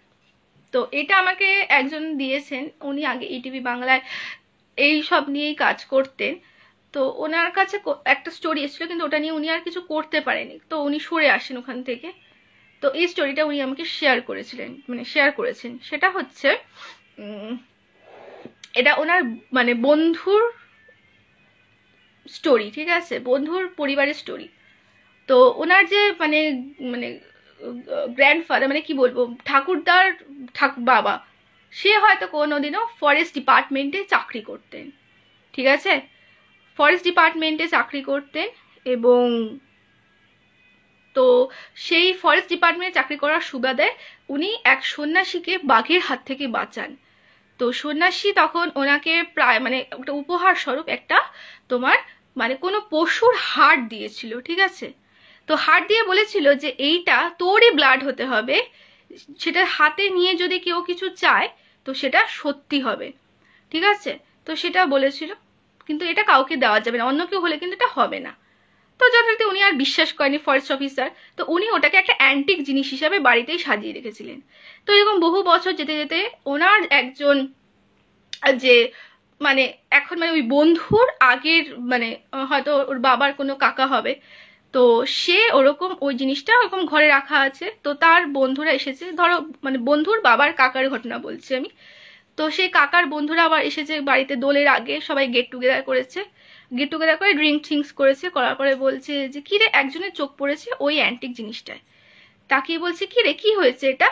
তো এটা আমাকে একজন দিয়েছেন, উনি আগে ইটিভি বাংলায় এই সব নিয়েই কাজ করতেন। তো ওনার কাছে একটা স্টোরি এসেছিল, কিন্তু ওটা নিয়ে উনি আর কিছু করতে পারেনি, তো উনি সরে আসেন ওখান থেকে। তো এই স্টোরিটা উনি আমাকে শেয়ার করেছিলেন, মানে শেয়ার করেছেন। সেটা হচ্ছে এটা ওনার মানে বন্ধুর স্টোরি, ঠিক আছে, বন্ধুর পরিবারের স্টোরি। তো ওনার যে মানে মানে গ্র্যান্ডফাদার, মানে কি বলবো, ঠাকুরদার বাবা, সে হয়তো কোনোদিনও ফরেস্ট ডিপার্টমেন্টে চাকরি করতেন, ঠিক আছে, ফরেস্ট ডিপার্টমেন্টে চাকরি করতেন। এবং তো সেই ফরেস্ট ডিপার্টমেন্টে চাকরি করার সুবাদে উনি এক সন্ন্যাসীকে বাঘের হাত থেকে বাঁচান। তো সন্ন্যাসী তখন ওনাকে প্রায় মানে একটা উপহার স্বরূপ একটা তোমার মানে কোনো পশুর হাড় দিয়েছিল, ঠিক আছে। তো হাড় দিয়ে বলেছিল যে এইটা তোরই ব্লাড হতে হবে, সেটা হাতে নিয়ে যদি কেউ কিছু চায় তো সেটা সত্যি হবে, ঠিক আছে। তো সেটা বলেছিল, কিন্তু এটা কাউকে দেওয়া যাবে না, অন্য কেউ হলে কিন্তু এটা হবে না। তো যথারীতি উনি আর বিশ্বাস করেনি ফরেস্ট অফিসার, তো উনি ওটাকে একটা অ্যান্টিক জিনিস হিসাবে বাড়িতেই সাজিয়ে রেখেছিলেন। তো এরকম বহু বছর যেতে যেতে ওনার একজন যে মানে এখন মানে ওই বন্ধুর আগের মানে হয়তো ওর বাবার কোনো কাকা হবে, তো সে ওরকম ওই জিনিসটা ওরকম ঘরে রাখা আছে। তো তার বন্ধুরা এসেছে, ধরো মানে বন্ধুর বাবার কাকার ঘটনা বলছি আমি। তো সেই কাকার বন্ধুরা আবার এসেছে বাড়িতে, দোলের আগে সবাই গেট টুগেদার করেছে, গেট টুগেদার করে ড্রিঙ্ক থিঙ্কস করেছে, করার পরে বলছে যে কি রে, একজনের চোখ পড়েছে ওই অ্যান্টিক জিনিসটায়, তাকিয়ে বলছে কি রে কি হয়েছে এটা,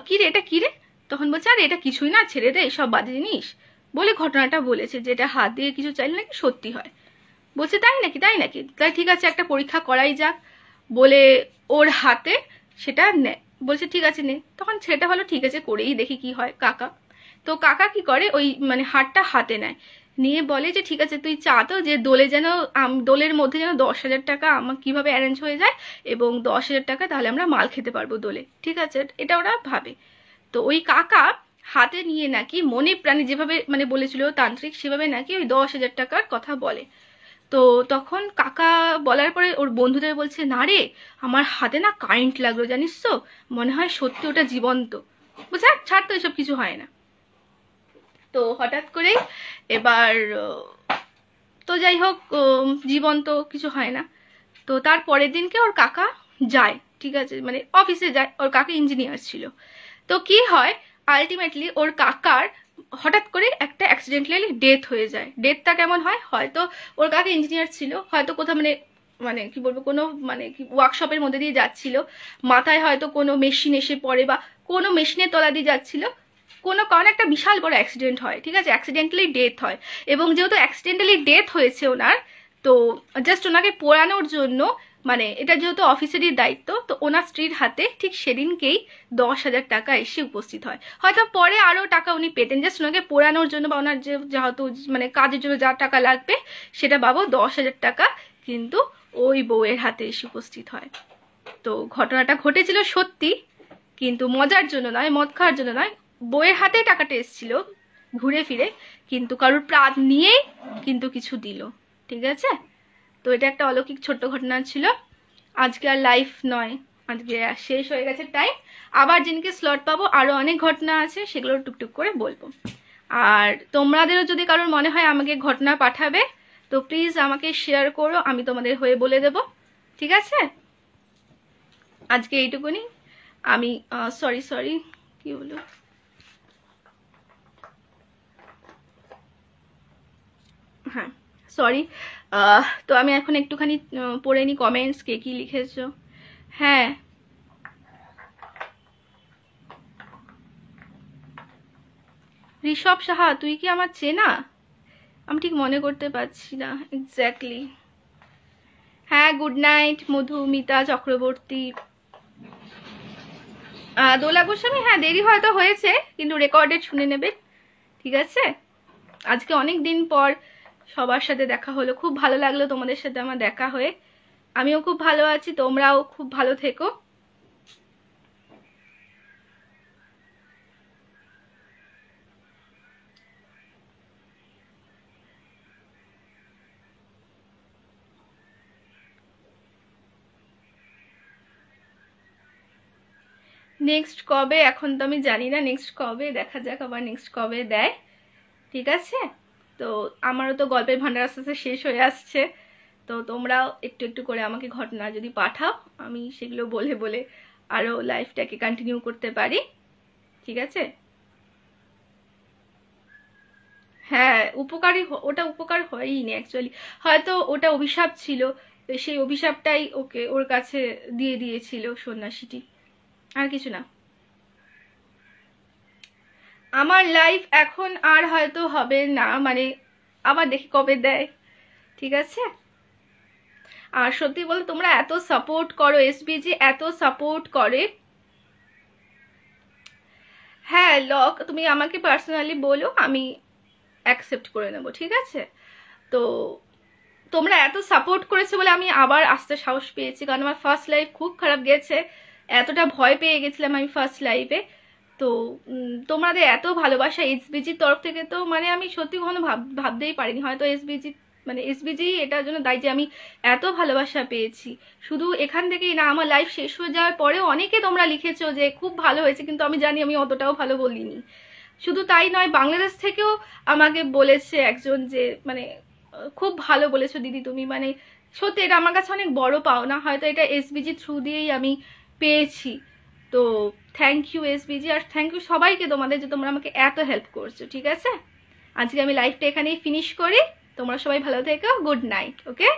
কি রে এটা কি রে। তখন বলছে আরে এটা কিছুই না, ছেড়ে দে সব বাজে জিনিস, বলে ঘটনাটা বলেছে যে এটা হাত দিয়ে কিছু চাইলে নাকি সত্যি হয়। বলছে তাই নাকি, তাই নাকি, তাই ঠিক আছে একটা পরীক্ষা করাই যাক, বলে ওর হাতে সেটা নেয়, বলছে ঠিক আছে নে। তখন ছেলেটা হলো ঠিক আছে করেই দেখি কি হয় কাকা। তো কাকা কি করে ওই মানে হারটা হাতে নেয়, নিয়ে বলে যে ঠিক আছে তুই চা তো যে দোলে যেন দোলের মধ্যে যেন 10,000 টাকা আমার কিভাবে অ্যারেঞ্জ হয়ে যায়, এবং 10,000 টাকা তাহলে আমরা মাল খেতে পারবো দোলে, ঠিক আছে, এটা ওরা ভাবে। তো ওই কাকা হাতে নিয়ে নাকি মনে প্রাণে যেভাবে মানে বলেছিল তান্ত্রিক, সেভাবে নাকি ওই 10,000 টাকার কথা বলে। তো তখন কাকা বলার পরে ওর বন্ধুদের বলছে না রে, আমার হাতে না কারেন্ট লাগলো জানিস তো, মনে হয় সত্যি ওটা জীবন্ত। বলছে ছাড় তো, এসব কিছু হয় না। তো হঠাৎ করেই এবার তো যাই হোক জীবন্ত কিছু হয় না। তো তার পরের দিনকে ওর কাকা যায়, ঠিক আছে, মানে অফিসে যায়, ওর কাকা ইঞ্জিনিয়ার ছিল। তো কি হয় আলটিমেটলি ওর কাকার হঠাৎ করে একটা অ্যাক্সিডেন্টালি ডেথ হয়ে যায়। ডেথটা কেমন হয়, হয়তো ওর কাকা ইঞ্জিনিয়ার ছিল, হয়তো কোথাও মানে মানে কি বলবো কোনো মানে কি ওয়ার্কশপের মধ্যে দিয়ে যাচ্ছিল, মাথায় হয়তো কোনো মেশিন এসে পড়ে বা কোনো মেশিনের তলা দিয়ে যাচ্ছিল, কোনো কারণে একটা বিশাল বড় অ্যাক্সিডেন্ট হয়, ঠিক আছে, অ্যাক্সিডেন্টালি ডেথ হয়। এবং যেহেতু অ্যাক্সিডেন্টালি ডেথ হয়েছে ওনার, তো জাস্ট ওনাকে পোড়ানোর জন্য মানে এটা যেহেতু অফিসেরই দায়িত্ব, তো ওনার স্ত্রীর হাতে ঠিক সেদিনকেই 10,000 টাকা এসে উপস্থিত হয়। হয়তো পরে আরও টাকা উনি পেতেন, জাস্ট ওনাকে পোড়ানোর জন্য বা ওনার যে যেহেতু মানে কাজের জন্য যা টাকা লাগবে সেটা পাবো 10,000 টাকা কিন্তু ওই বউয়ের হাতে এসে উপস্থিত হয়। তো ঘটনাটা ঘটেছিল সত্যি, কিন্তু মজার জন্য নয়, মদ খাওয়ার জন্য নয়, বউয়ের হাতে টাকাটা এসেছিল ঘুরে ফিরে, কিন্তু কারোর প্রাণ নিয়েই কিন্তু কিছু দিল, ঠিক আছে। তো এটা একটা অলৌকিক ছোট্ট ঘটনা ছিল। আজকে আর লাইফ নয়, আজকে শেষ হয়ে গেছে টাইম। আবার যেদিনকে স্লট পাবো আরো অনেক ঘটনা আছে, সেগুলো টুকটুক করে বলবো। আর তোমাদেরও যদি কারোর মনে হয় আমাকে ঘটনা পাঠাবে, তো প্লিজ আমাকে শেয়ার করো, আমি তোমাদের হয়ে বলে দেব, ঠিক আছে। আজকে এইটুকুনি। আমি সরি কি বলো, হ্যাঁ সরি। তো আমি এখন একটুখানি পড়ে নি কমেন্টস, কে কি লিখেছো। হ্যাঁ ঋষভ সাহা, তুই কি আমার চেনা? আমি ঠিক মনে করতে পারছি না এক্স্যাক্টলি। হ্যাঁ গুড নাইট মধুমিতা চক্রবর্তী। দোলা গোস্বামী, হ্যাঁ দেরি হয়তো হয়েছে কিন্তু রেকর্ডেড শুনে নেবে, ঠিক আছে। আজকে অনেক দিন পর সবার সাথে দেখা হলো, খুব ভালো লাগলো তোমাদের সাথে আমার দেখা হয়ে। আমিও খুব ভালো আছি, তোমরাও খুব ভালো থেকো। নেক্সট কবে এখন তো আমি জানি না, নেক্সট কবে দেখা যাক, আবার নেক্সট কবে দেয়, ঠিক আছে। তো আমারও তো গল্পের ভান্ডার আস্তে আস্তে শেষ হয়ে আসছে, তো তোমরাও একটু একটু করে আমাকে ঘটনা যদি পাঠাও, আমি সেগুলো বলে বলে আরও লাইফটাকে কন্টিনিউ করতে পারি, ঠিক আছে? হ্যাঁ, ওটা উপকার হয়নি অ্যাকচুয়ালি, হয়তো ওটা অভিশাপ ছিল, সেই অভিশাপটাই ওর কাছে দিয়ে দিয়েছিল সন্ন্যাসীটি, আর কিছু না। আমার লাইফ এখন আর হয়তো হবে না, মানে আবার দেখি কবে দেয়, ঠিক আছে? আর সত্যি বলতে তোমরা এত সাপোর্ট করো, এসবিজি এত সাপোর্ট করে। হ্যাঁ লক, তুমি আমাকে পার্সোনালি বলো, আমি অ্যাকসেপ্ট করে নেব, ঠিক আছে? তো তোমরা এত সাপোর্ট করেছো বলে আমি আবার আসতে সাহস পেয়েছি, কারণ আমার ফার্স্ট লাইফ খুব খারাপ গেছে, এতটা ভয় পেয়ে গেছিলাম আমি ফার্স্ট লাইফে। তো তোমাদের এত ভালোবাসা এসবিজির তরফ থেকে, তো মানে আমি সত্যি কখনো ভাবতেই পারিনি, হয়তো এসবিজি এটার জন্য দায়ী যে আমি এত ভালোবাসা পেয়েছি। শুধু এখান থেকেই না, আমার লাইফ শেষ হয়ে যাওয়ার পরেও অনেকে তোমরা লিখেছো যে খুব ভালো হয়েছে, কিন্তু আমি জানি আমি অতটাও ভালো বলিনি। শুধু তাই নয়, বাংলাদেশ থেকেও আমাকে বলেছে একজন যে মানে খুব ভালো বলেছো দিদি তুমি, মানে সত্যি এটা আমার কাছে অনেক বড় পাওনা, হয়তো এটা এসবিজি থ্রু দিয়েই আমি পেয়েছি। তো থ্যাংক ইউ এসবিজি, আর থ্যাংক ইউ সবাইকে তোমাদের যে তোমরা আমাকে এত হেল্প করছো, ঠিক আছে? আজকে আমি লাইফটা এখানেই ফিনিশ করি, তোমরা সবাই ভালো থেকো, গুড নাইট, ওকে?